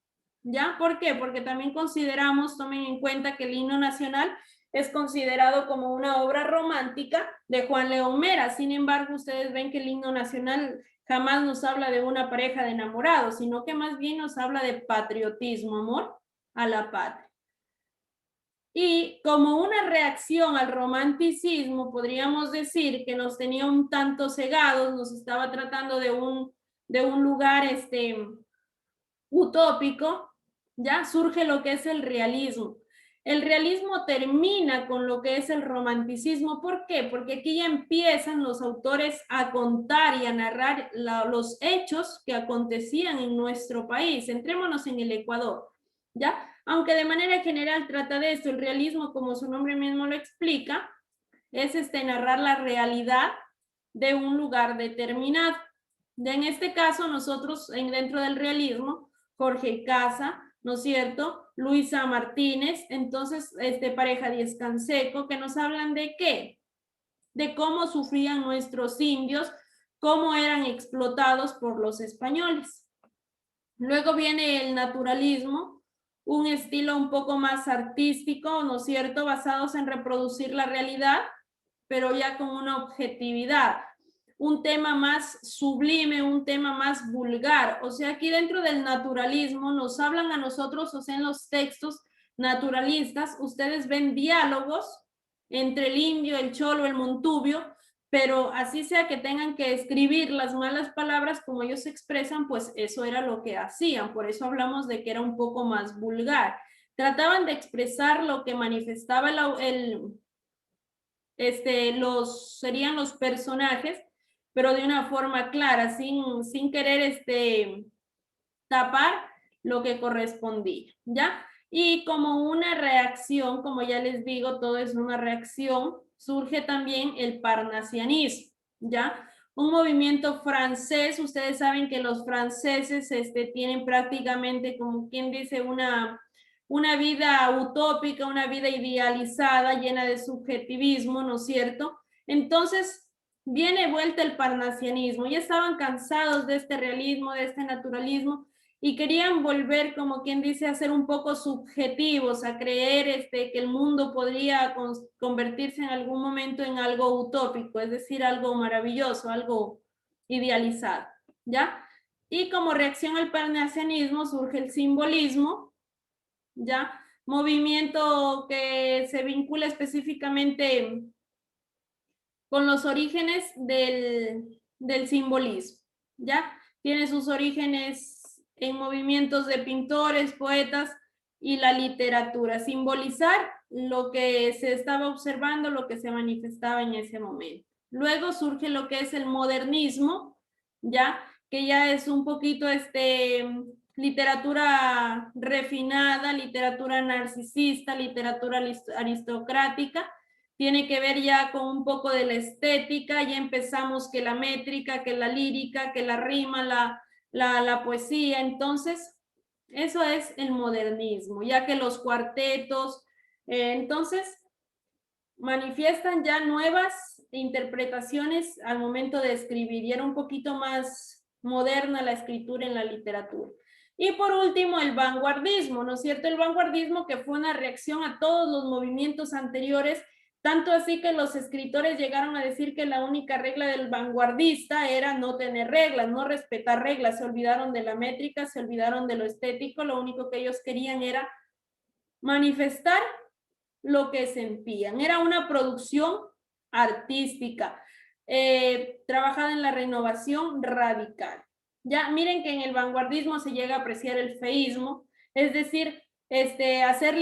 ¿ya? ¿Por qué? Porque también consideramos, tomen en cuenta que el himno nacional es considerado como una obra romántica de Juan León Mera. Sin embargo, ustedes ven que el himno nacional jamás nos habla de una pareja de enamorados, sino que más bien nos habla de patriotismo, amor a la patria. Y como una reacción al romanticismo, podríamos decir que nos tenía un tanto cegados, nos estaba tratando de un lugar utópico, ya surge lo que es el realismo. El realismo termina con lo que es el romanticismo. ¿Por qué? Porque aquí ya empiezan los autores a contar y a narrar los hechos que acontecían en nuestro país. Centrémonos en el Ecuador, ¿ya? Aunque de manera general trata de esto, el realismo, como su nombre mismo lo explica, es narrar la realidad de un lugar determinado. En este caso, nosotros, dentro del realismo, Jorge Casa, ¿no es cierto? Luisa Martínez, entonces, pareja Díez Canseco, que nos hablan de qué? De cómo sufrían nuestros indios, cómo eran explotados por los españoles. Luego viene el naturalismo, un estilo un poco más artístico, ¿no es cierto?, basados en reproducir la realidad, pero ya con una objetividad, un tema más sublime, un tema más vulgar. O sea, aquí dentro del naturalismo nos hablan a nosotros, o sea, en los textos naturalistas, ustedes ven diálogos entre el indio, el cholo, el montubio, pero así sea que tengan que escribir las malas palabras como ellos se expresan, pues eso era lo que hacían. Por eso hablamos de que era un poco más vulgar. Trataban de expresar lo que manifestaba serían los personajes, pero de una forma clara, sin querer tapar lo que correspondía, ¿ya? Y como una reacción, como ya les digo, todo es una reacción surge también el parnasianismo, ¿ya? Un movimiento francés, ustedes saben que los franceses tienen prácticamente, como quien dice, una vida utópica, una vida idealizada, llena de subjetivismo, ¿no es cierto? Entonces, viene vuelta el parnasianismo, ya estaban cansados de este realismo, de este naturalismo, y querían volver, como quien dice, a ser un poco subjetivos, a creer que el mundo podría convertirse en algún momento en algo utópico, es decir, algo maravilloso, algo idealizado, ¿ya? Y como reacción al parnasianismo surge el simbolismo, ¿ya? Movimiento que se vincula específicamente con los orígenes del simbolismo, ¿ya? Tiene sus orígenes en movimientos de pintores, poetas y la literatura. Simbolizar lo que se estaba observando, lo que se manifestaba en ese momento. Luego surge lo que es el modernismo, ¿ya? Que ya es un poquito literatura refinada, literatura narcisista, literatura aristocrática, tiene que ver ya con un poco de la estética, ya empezamos que la métrica, que la lírica, que la rima, la poesía, entonces eso es el modernismo, ya que los cuartetos, entonces manifiestan ya nuevas interpretaciones al momento de escribir y era un poquito más moderna la escritura en la literatura. Y por último, el vanguardismo, ¿no es cierto? El vanguardismo que fue una reacción a todos los movimientos anteriores, tanto así que los escritores llegaron a decir que la única regla del vanguardista era no tener reglas, no respetar reglas, se olvidaron de la métrica, se olvidaron de lo estético, lo único que ellos querían era manifestar lo que sentían. Era una producción artística, trabajada en la renovación radical. Ya miren que en el vanguardismo se llega a apreciar el feísmo, es decir, hacer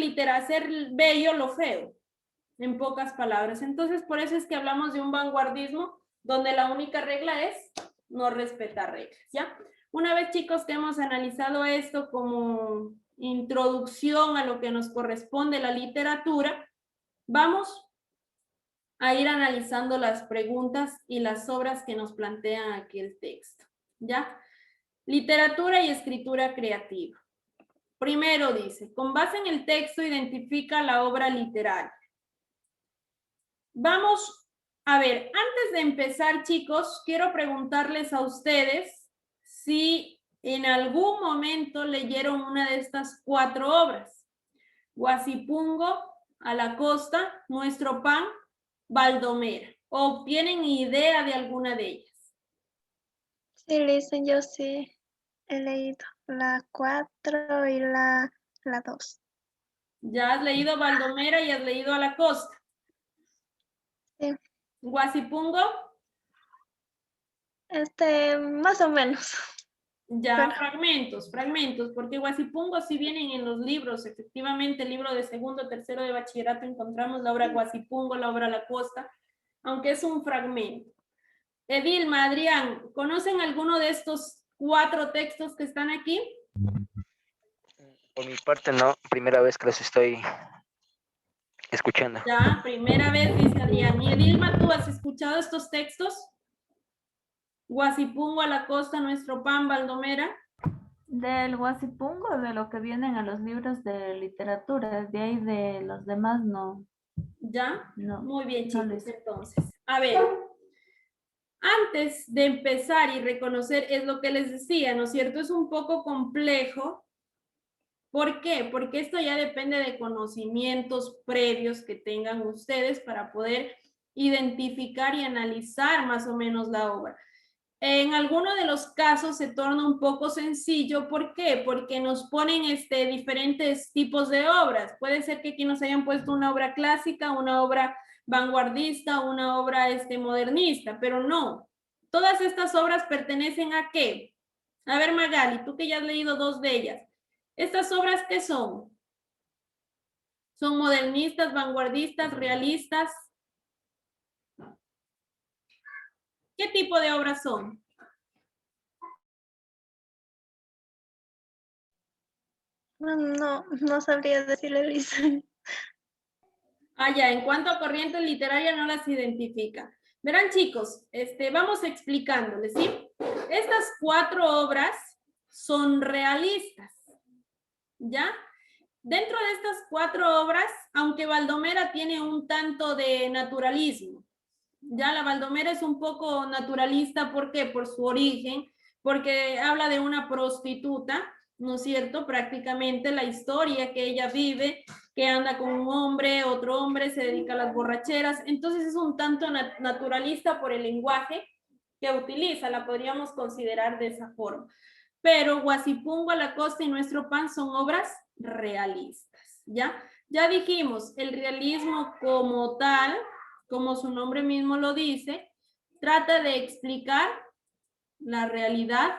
bello lo feo, en pocas palabras. Entonces, por eso es que hablamos de un vanguardismo donde la única regla es no respetar reglas, ¿ya? Una vez, chicos, que hemos analizado esto como introducción a lo que nos corresponde la literatura, vamos a ir analizando las preguntas y las obras que nos plantean aquí el texto, ¿ya? Literatura y escritura creativa. Primero dice, con base en el texto identifica la obra literaria. Vamos a ver, antes de empezar, chicos, quiero preguntarles a ustedes si en algún momento leyeron una de estas 4 obras. Guasipungo, A la costa, Nuestro pan, Baldomera. ¿O tienen idea de alguna de ellas? Sí, Listen, yo sí he leído la 4 y la 2. Ya has leído Baldomera y has leído A la costa. Sí. Guasipungo. Más o menos. Ya, Bueno. fragmentos, porque Guasipungo sí vienen en los libros, efectivamente, el libro de segundo, tercero de bachillerato encontramos la obra Guasipungo, la obra La Costa, aunque es un fragmento. Edilma, Adrián, ¿conocen alguno de estos 4 textos que están aquí? Por mi parte no, primera vez que los estoy escuchando. Ya, primera vez, dice Adrián. Y Edilma, ¿tú has escuchado estos textos? Guasipungo, A la costa, Nuestro pan, Baldomera. Del Guasipungo, de lo que vienen a los libros de literatura, de ahí de los demás no. ¿Ya? No. Muy bien, chicos, les... entonces. A ver, antes de empezar y reconocer, es lo que les decía, ¿no es cierto? Es un poco complejo. ¿Por qué? Porque esto ya depende de conocimientos previos que tengan ustedes para poder identificar y analizar más o menos la obra. En algunos de los casos se torna un poco sencillo. ¿Por qué? Porque nos ponen diferentes tipos de obras. Puede ser que aquí nos hayan puesto una obra clásica, una obra vanguardista, una obra modernista, pero no. Todas estas obras pertenecen ¿a qué? A ver, Magali, tú que ya has leído 2 de ellas. ¿Estas obras qué son? ¿Son modernistas, vanguardistas, realistas? ¿Qué tipo de obras son? No sabría decirle, Listen. Ah, ya, en cuanto a corriente literaria no las identifica. Verán, chicos, vamos explicándoles, ¿sí? Estas 4 obras son realistas, ¿ya? Dentro de estas 4 obras, aunque Baldomera tiene un tanto de naturalismo, ya la Baldomera es un poco naturalista, ¿por qué? Por su origen, porque habla de una prostituta, ¿no es cierto? Prácticamente la historia que ella vive, que anda con un hombre, otro hombre, se dedica a las borracheras, entonces es un tanto naturalista por el lenguaje que utiliza, la podríamos considerar de esa forma. Pero Guasipungo, A la Costa y Nuestro Pan son obras realistas, ¿ya? Ya dijimos, el realismo como tal, como su nombre mismo lo dice, trata de explicar la realidad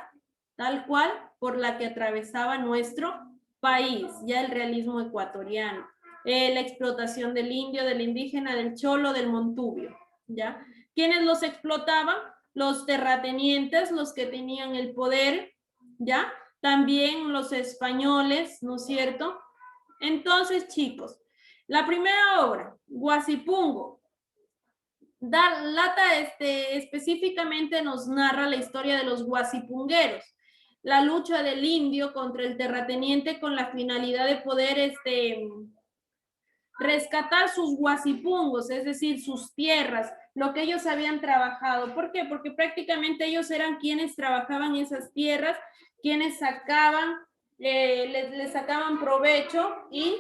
tal cual por la que atravesaba nuestro país, ya el realismo ecuatoriano, la explotación del indio, del indígena, del cholo, del montubio, ¿ya? ¿Quiénes los explotaban? Los terratenientes, los que tenían el poder, ¿ya? También los españoles, ¿no es cierto? Entonces, chicos, la primera obra, Guasipungo, Lata específicamente nos narra la historia de los guasipungueros, la lucha del indio contra el terrateniente con la finalidad de poder rescatar sus guasipungos, es decir, sus tierras, lo que ellos habían trabajado. ¿Por qué? Porque prácticamente ellos eran quienes trabajaban esas tierras, quienes sacaban, les sacaban provecho y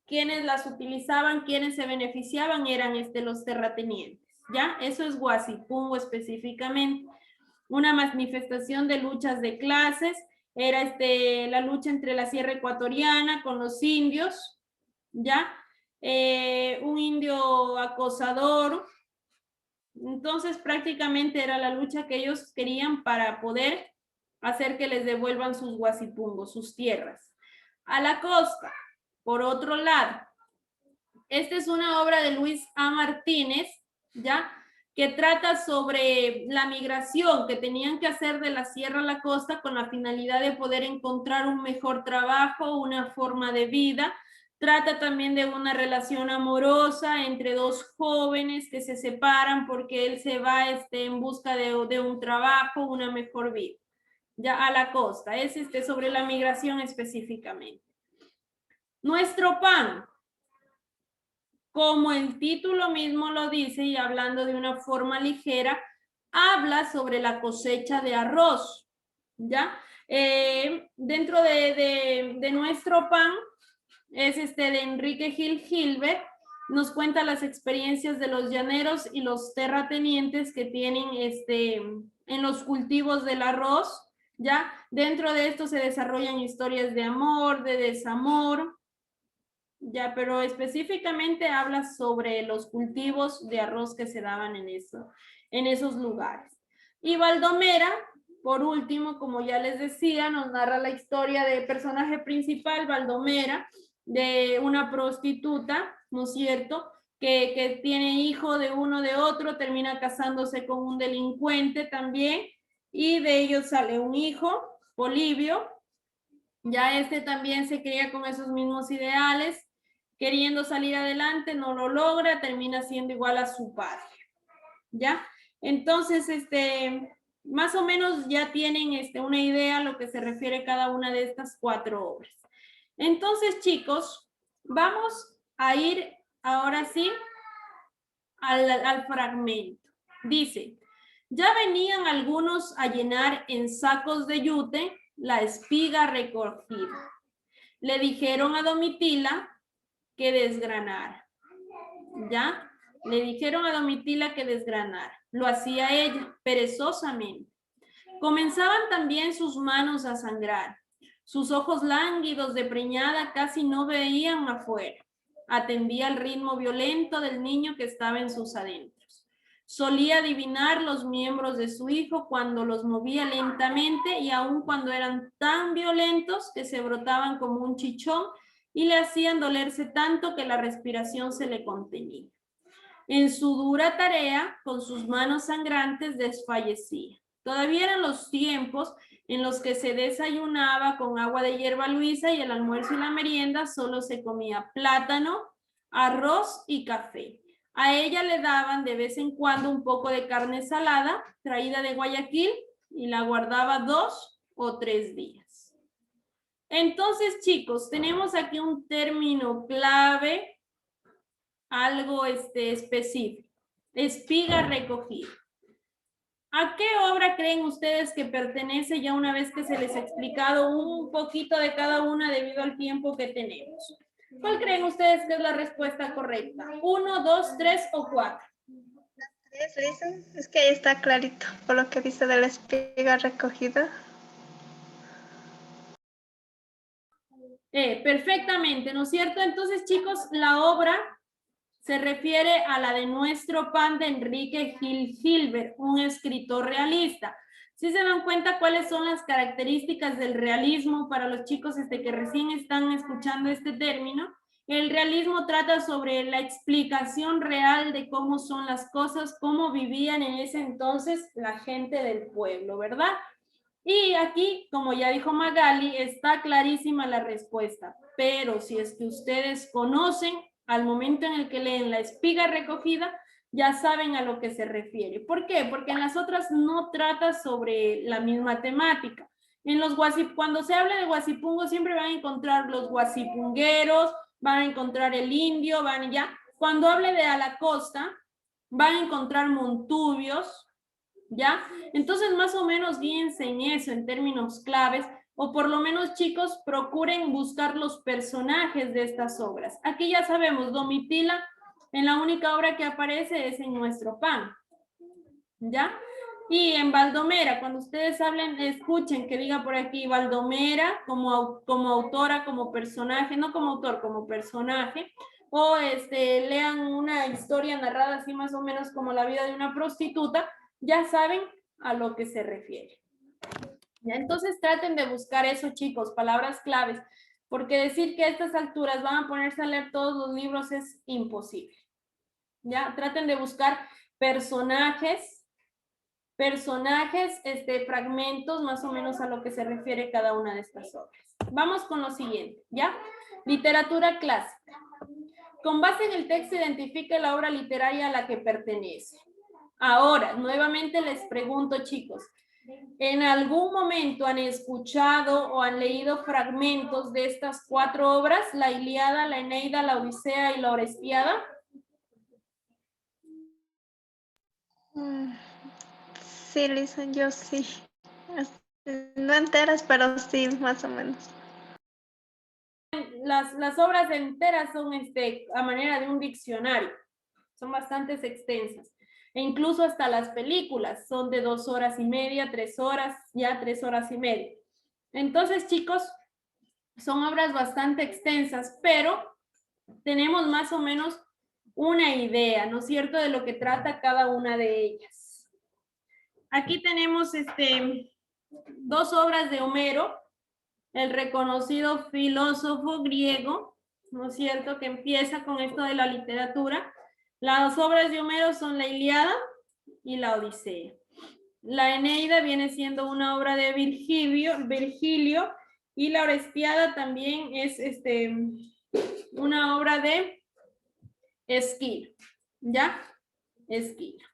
quienes las utilizaban, quienes se beneficiaban eran los terratenientes. ¿Ya? Eso es Guasipungo específicamente. Una manifestación de luchas de clases, era la lucha entre la sierra ecuatoriana con los indios, ¿ya? Un indio acosador. Entonces prácticamente era la lucha que ellos querían para poder hacer que les devuelvan sus guasipungos, sus tierras. A la costa, por otro lado, esta es una obra de Luis A. Martínez, ¿ya? Que trata sobre la migración que tenían que hacer de la sierra a la costa con la finalidad de poder encontrar un mejor trabajo, una forma de vida. Trata también de una relación amorosa entre 2 jóvenes que se separan porque él se va en busca de un trabajo, una mejor vida. Ya a la costa, es sobre la migración específicamente. Nuestro pan, como el título mismo lo dice y hablando de una forma ligera, habla sobre la cosecha de arroz, ¿ya? Dentro de Nuestro Pan, es de Enrique Gil Gilbert, nos cuenta las experiencias de los llaneros y los terratenientes que tienen en los cultivos del arroz, ¿ya? Dentro de esto se desarrollan historias de amor, de desamor, ya, pero específicamente habla sobre los cultivos de arroz que se daban en esos lugares. Y Baldomera, por último, como ya les decía, nos narra la historia del personaje principal, Baldomera, de una prostituta, ¿no es cierto?, que tiene hijo de uno de otro, termina casándose con un delincuente también, y de ellos sale un hijo, Polibio, ya también se cría con esos mismos ideales, queriendo salir adelante, no lo logra, termina siendo igual a su padre, ¿ya? Entonces, más o menos ya tienen una idea a lo que se refiere cada una de estas 4 obras. Entonces, chicos, vamos a ir ahora sí al fragmento. Dice, ya venían algunos a llenar en sacos de yute la espiga recogida. Le dijeron a Domitila que desgranara, ¿ya? Le dijeron a Domitila que desgranara. Lo hacía ella, perezosamente. Comenzaban también sus manos a sangrar. Sus ojos lánguidos de preñada casi no veían afuera. Atendía al ritmo violento del niño que estaba en sus adentros. Solía adivinar los miembros de su hijo cuando los movía lentamente y aun cuando eran tan violentos que se brotaban como un chichón y le hacían dolerse tanto que la respiración se le contenía. En su dura tarea, con sus manos sangrantes, desfallecía. Todavía eran los tiempos en los que se desayunaba con agua de hierba luisa y el almuerzo y la merienda solo se comía plátano, arroz y café. A ella le daban de vez en cuando un poco de carne salada traída de Guayaquil y la guardaba 2 o 3 días. Entonces, chicos, tenemos aquí un término clave, algo específico. Espiga recogida. ¿A qué obra creen ustedes que pertenece ya una vez que se les ha explicado un poquito de cada una debido al tiempo que tenemos? ¿Cuál creen ustedes que es la respuesta correcta? 1, 2, 3 o 4. Es que ahí está clarito por lo que dice de la espiga recogida. Perfectamente, ¿no es cierto? Entonces, chicos, la obra se refiere a la de Nuestro Pan de Enrique Gil Gilbert, un escritor realista. ¿Sí se dan cuenta cuáles son las características del realismo para los chicos que recién están escuchando este término? El realismo trata sobre la explicación real de cómo son las cosas, cómo vivían en ese entonces la gente del pueblo, ¿verdad? Y aquí, como ya dijo Magali, está clarísima la respuesta, pero si es que ustedes conocen al momento en el que leen la espiga recogida, ya saben a lo que se refiere. ¿Por qué? Porque en las otras no trata sobre la misma temática. En los cuando se habla de Guasipungo siempre van a encontrar los guasipungueros, van a encontrar el indio, Cuando hable de a la costa, van a encontrar montubios, ¿ya? Entonces, más o menos guíense en eso, en términos claves, o por lo menos, chicos, procuren buscar los personajes de estas obras. Aquí ya sabemos, Domitila, en la única obra que aparece es en Nuestro Pan, ¿ya? Y en Baldomera, cuando ustedes hablen, escuchen que diga por aquí Baldomera como autora, como personaje, no como autor, como personaje, o lean una historia narrada así más o menos como la vida de una prostituta, ya saben a lo que se refiere. ¿Ya? Entonces traten de buscar eso, chicos, palabras claves, porque decir que a estas alturas van a ponerse a leer todos los libros es imposible. ¿Ya? Traten de buscar personajes, fragmentos más o menos a lo que se refiere cada una de estas obras. Vamos con lo siguiente, ¿ya? Literatura clásica. Con base en el texto identifique la obra literaria a la que pertenece. Ahora, nuevamente les pregunto, chicos, ¿en algún momento han escuchado o han leído fragmentos de estas 4 obras? La Ilíada, la Eneida, la Odisea y la Orestiada. Sí, Lisa, yo sí. No enteras, pero sí, más o menos. Las obras enteras son a manera de un diccionario. Son bastante extensas. E incluso hasta las películas son de 2 horas y media, 3 horas, ya 3 horas y media. Entonces, chicos, son obras bastante extensas, pero tenemos más o menos una idea, ¿no es cierto?, de lo que trata cada una de ellas. Aquí tenemos 2 obras de Homero, el reconocido filósofo griego, ¿no es cierto?, que empieza con esto de la literatura. Las obras de Homero son la Ilíada y la Odisea. La Eneida viene siendo una obra de Virgilio, y la Orestiada también es una obra de Esquilo, ¿ya? Esquilo.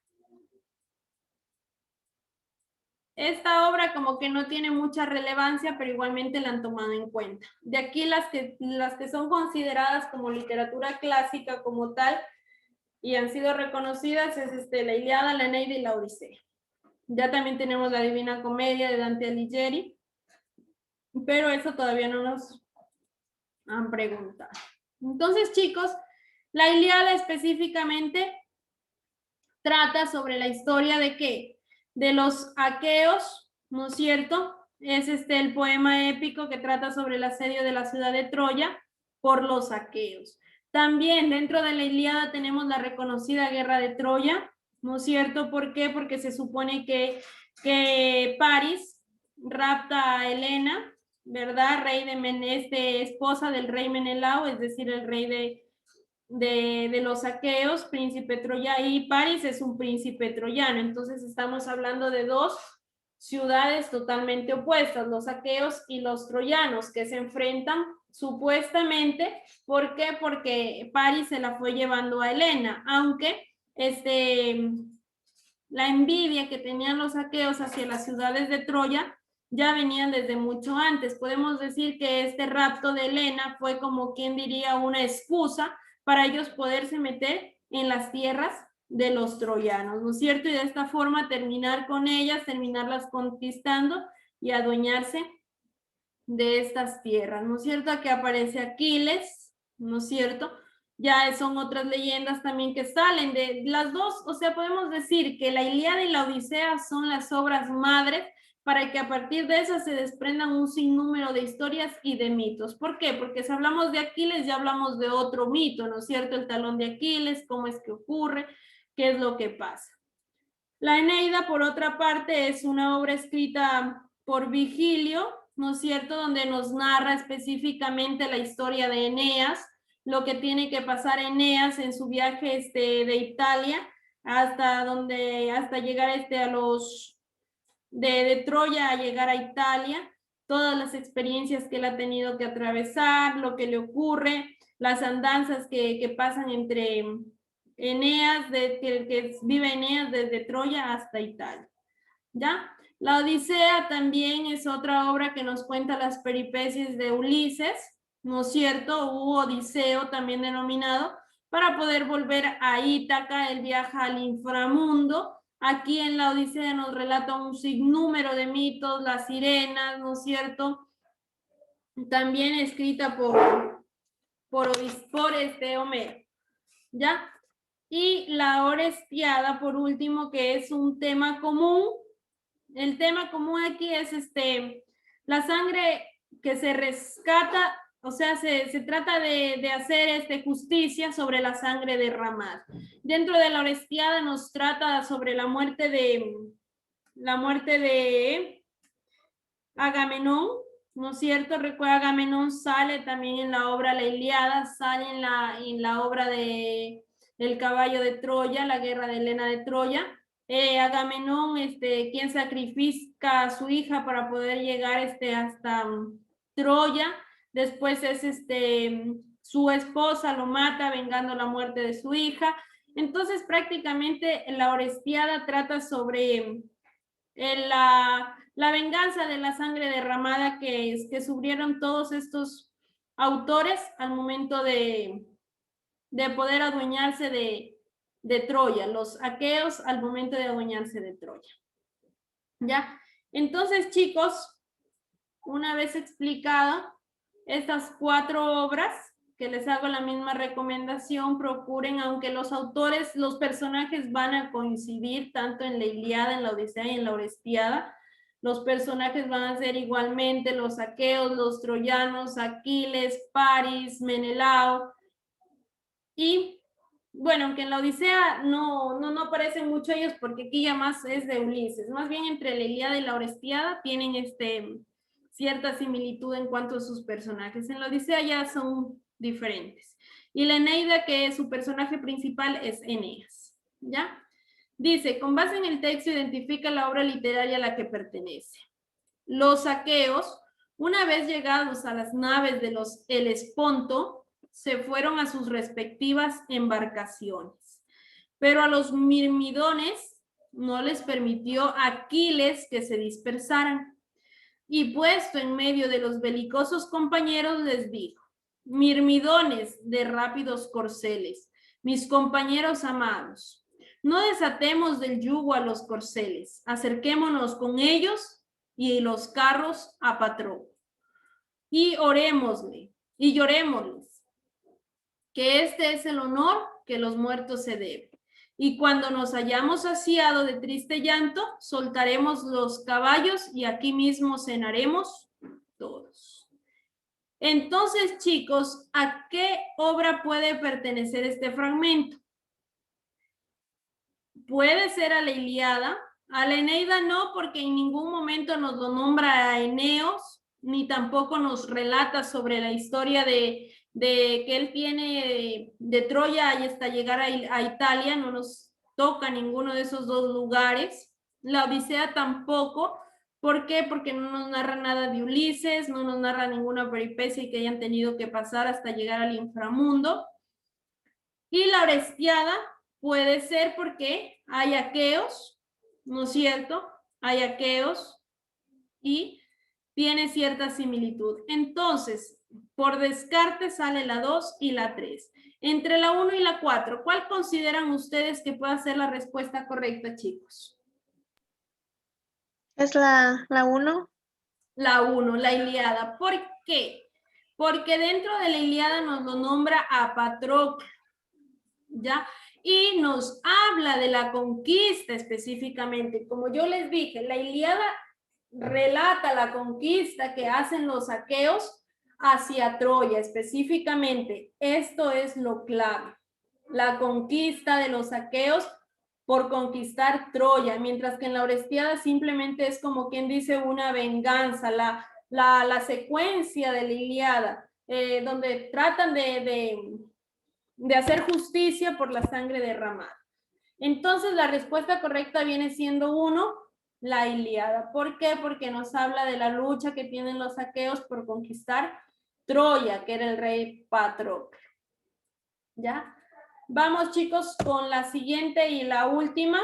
Esta obra como que no tiene mucha relevancia, pero igualmente la han tomado en cuenta. De aquí las que son consideradas como literatura clásica como tal y han sido reconocidas es la Ilíada, la Eneida y la Odisea. Ya también tenemos la Divina Comedia de Dante Alighieri, pero eso todavía no nos han preguntado. Entonces, chicos, la Ilíada específicamente trata sobre la historia de ¿qué? De los aqueos, ¿no es cierto? Es el poema épico que trata sobre el asedio de la ciudad de Troya por los aqueos. También dentro de la Ilíada tenemos la reconocida guerra de Troya, ¿no es cierto? ¿Por qué? Porque se supone que París rapta a Helena, ¿verdad? Rey de esposa del rey Menelao, es decir, el rey de los aqueos, príncipe troyano, y París es un príncipe troyano. Entonces estamos hablando de 2 ciudades totalmente opuestas, los aqueos y los troyanos, que se enfrentan supuestamente. ¿Por qué? Porque Paris se la fue llevando a Helena, aunque la envidia que tenían los aqueos hacia las ciudades de Troya ya venían desde mucho antes. Podemos decir que este rapto de Helena fue como quien diría una excusa para ellos poderse meter en las tierras de los troyanos, ¿no es cierto? Y de esta forma terminar con ellas, terminarlas conquistando y adueñarse de estas tierras, ¿no es cierto? Aquí aparece Aquiles, ¿no es cierto? Ya son otras leyendas también que salen de las dos, o sea, podemos decir que la Ilíada y la Odisea son las obras madres para que a partir de esas se desprendan un sinnúmero de historias y de mitos. ¿Por qué? Porque si hablamos de Aquiles ya hablamos de otro mito, ¿no es cierto? El talón de Aquiles, cómo es que ocurre, qué es lo que pasa. La Eneida, por otra parte, es una obra escrita por Virgilio, ¿no es cierto?, donde nos narra específicamente la historia de Eneas, lo que tiene que pasar Eneas en su viaje de Italia hasta llegar de Troya a llegar a Italia, todas las experiencias que él ha tenido que atravesar, lo que le ocurre, las andanzas que pasan entre Eneas, que vive Eneas desde Troya hasta Italia, ¿ya? La Odisea también es otra obra que nos cuenta las peripecias de Ulises, ¿no es cierto? Odiseo también denominado, para poder volver a Ítaca. Él viaja al inframundo. Aquí en la Odisea nos relata un sinnúmero de mitos, las sirenas, ¿no es cierto? También escrita por Homero, ¿ya? Y la Orestiada, por último, que es un tema común. El tema común aquí es la sangre que se rescata, o sea, se trata de hacer justicia sobre la sangre derramada. Dentro de la Orestiada nos trata sobre la muerte de Agamenón, ¿no es cierto? Recuerda, Agamenón sale también en la obra La Ilíada, sale en la obra de El caballo de Troya, la guerra de Helena de Troya. Agamenón, quien sacrifica a su hija para poder llegar hasta Troya. Después es su esposa lo mata vengando la muerte de su hija. Entonces prácticamente la Orestiada trata sobre la venganza de la sangre derramada que sufrieron todos estos autores al momento de poder adueñarse de Troya, los aqueos al momento de adueñarse de Troya. ¿Ya? Entonces, chicos, una vez explicado estas 4 obras, que les hago la misma recomendación, procuren, aunque los autores, los personajes van a coincidir tanto en la Ilíada, en la Odisea y en la Orestiada, los personajes van a ser igualmente los aqueos, los troyanos, Aquiles, Paris, Menelao, y bueno, aunque en la Odisea no aparecen mucho ellos porque aquí ya más es de Ulises, más bien entre la Ilíada y la Orestiada tienen cierta similitud en cuanto a sus personajes. En la Odisea ya son diferentes. Y la Eneida, que su personaje principal es Eneas, ¿ya? Dice, con base en el texto identifica la obra literaria a la que pertenece. Los aqueos, una vez llegados a las naves de los Helesponto, se fueron a sus respectivas embarcaciones. Pero a los mirmidones no les permitió Aquiles que se dispersaran. Y puesto en medio de los belicosos compañeros les dijo, mirmidones de rápidos corceles, mis compañeros amados, no desatemos del yugo a los corceles, acerquémonos con ellos y los carros a Patrón. Y orémosle, y llorémosles, que este es el honor que los muertos se deben. Y cuando nos hayamos saciado de triste llanto, soltaremos los caballos y aquí mismo cenaremos todos. Entonces, chicos, ¿a qué obra puede pertenecer este fragmento? Puede ser a la Ilíada, a la Eneida no, porque en ningún momento nos lo nombra a Eneos, ni tampoco nos relata sobre la historia de que él viene de Troya y hasta llegar a Italia, no nos toca ninguno de esos 2 lugares. La Odisea tampoco, ¿Por qué? Porque no nos narra nada de Ulises, no nos narra ninguna peripecia que hayan tenido que pasar hasta llegar al inframundo. Y la Orestiada puede ser porque hay aqueos, ¿no es cierto? Hay aqueos y tiene cierta similitud. Entonces, por descarte sale la 2 y la 3. Entre la 1 y la 4, ¿cuál consideran ustedes que pueda ser la respuesta correcta, chicos? Es la 1. La 1, la Ilíada. ¿Por qué? Porque dentro de la Ilíada nos lo nombra a Patroclo, ¿ya? Y nos habla de la conquista específicamente. Como yo les dije, la Ilíada relata la conquista que hacen los aqueos hacia Troya específicamente. Esto es lo clave. La conquista de los aqueos por conquistar Troya, mientras que en la Orestiada simplemente es como quien dice una venganza, la secuencia de la Ilíada, donde tratan de hacer justicia por la sangre derramada. Entonces la respuesta correcta viene siendo 1, la Ilíada. ¿Por qué? Porque nos habla de la lucha que tienen los aqueos por conquistar Troya, que era el rey Patroclo. ¿Ya? Vamos, chicos, con la siguiente y la última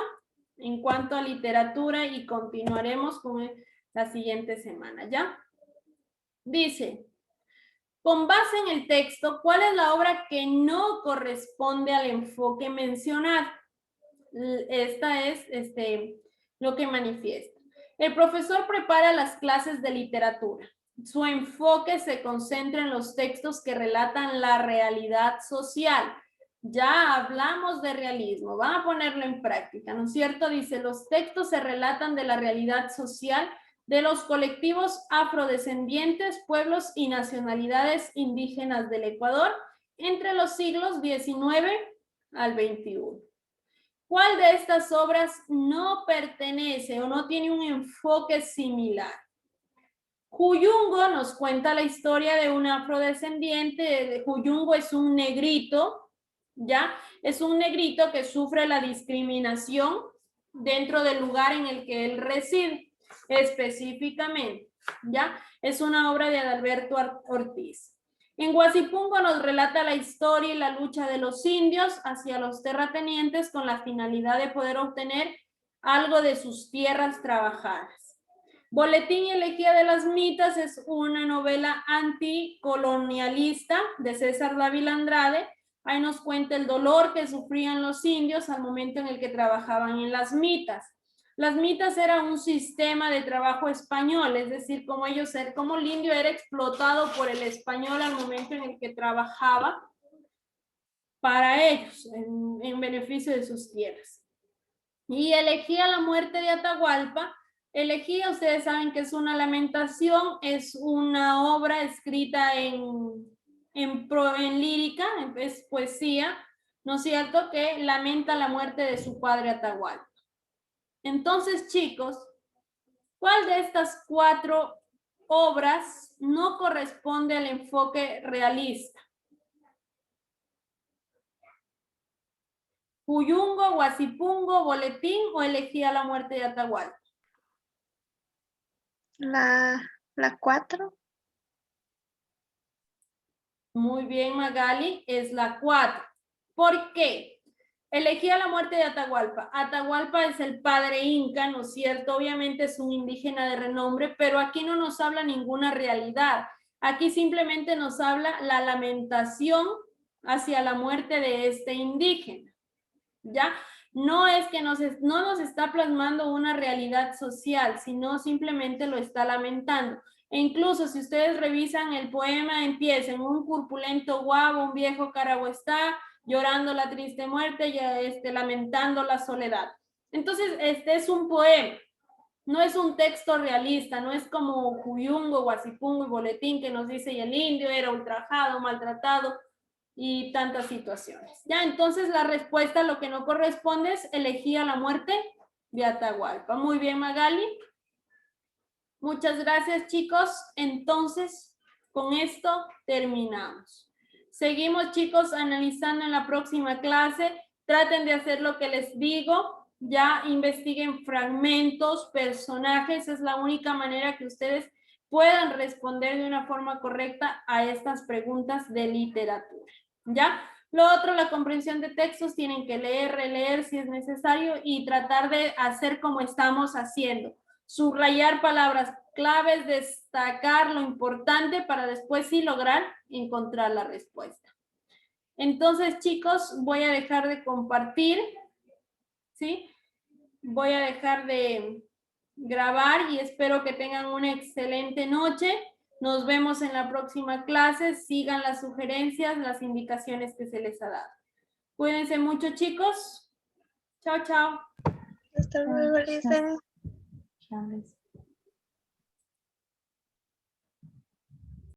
en cuanto a literatura y continuaremos con la siguiente semana, ¿ya? Dice, con base en el texto, ¿cuál es la obra que no corresponde al enfoque mencionado? Esta es lo que manifiesta. El profesor prepara las clases de literatura. Su enfoque se concentra en los textos que relatan la realidad social. Ya hablamos de realismo, van a ponerlo en práctica, ¿no es cierto? Dice, los textos se relatan de la realidad social de los colectivos afrodescendientes, pueblos y nacionalidades indígenas del Ecuador entre los siglos XIX al XXI. ¿Cuál de estas obras no pertenece o no tiene un enfoque similar? Huyungo nos cuenta la historia de un afrodescendiente. Huyungo es un negrito, ¿ya? Es un negrito que sufre la discriminación dentro del lugar en el que él reside, específicamente, ¿ya? Es una obra de Adalberto Ortiz. En Guasipungo nos relata la historia y la lucha de los indios hacia los terratenientes con la finalidad de poder obtener algo de sus tierras trabajadas. Boletín y Elegía de las Mitas es una novela anticolonialista de César Dávila Andrade. Ahí nos cuenta el dolor que sufrían los indios al momento en el que trabajaban en las mitas. Las mitas era un sistema de trabajo español, es decir, como el indio era explotado por el español al momento en el que trabajaba para ellos, en beneficio de sus tierras. Y Elegía la muerte de Atahualpa. Elegía, ustedes saben que es una lamentación, es una obra escrita en lírica, es poesía, ¿no es cierto?, que lamenta la muerte de su padre Atahualpa. Entonces, chicos, ¿cuál de estas 4 obras no corresponde al enfoque realista? Huyungo, Guasipungo, Boletín o Elegía la muerte de Atahualpa. La 4. Muy bien, Magali, es la 4. ¿Por qué? Elegía la muerte de Atahualpa. Atahualpa es el padre inca, ¿no es cierto? Obviamente es un indígena de renombre, pero aquí no nos habla ninguna realidad. Aquí simplemente nos habla la lamentación hacia la muerte de este indígena, ¿ya? No es que no nos está plasmando una realidad social, sino simplemente lo está lamentando. E incluso si ustedes revisan el poema, empieza en un corpulento guabo, un viejo carabo está llorando la triste muerte y lamentando la soledad. Entonces, este es un poema, no es un texto realista, no es como Huyungo, Guasipungo y Boletín que nos dice y el indio era ultrajado, maltratado y tantas situaciones. Ya, entonces la respuesta, lo que no corresponde es Elegía la muerte de Atahualpa. Muy bien, Magali. Muchas gracias, chicos. Entonces, con esto terminamos. Seguimos, chicos, analizando en la próxima clase. Traten de hacer lo que les digo. Ya investiguen fragmentos, personajes, es la única manera que ustedes puedan responder de una forma correcta a estas preguntas de literatura. ¿Ya? Lo otro, la comprensión de textos, tienen que leer, releer si es necesario y tratar de hacer como estamos haciendo. Subrayar palabras claves, destacar lo importante para después sí lograr encontrar la respuesta. Entonces, chicos, voy a dejar de compartir, ¿sí? Voy a dejar de grabar y espero que tengan una excelente noche. Nos vemos en la próxima clase. Sigan las sugerencias, las indicaciones que se les ha dado. Cuídense mucho, chicos. Chao, chao. Hasta luego, Lisa. Chao.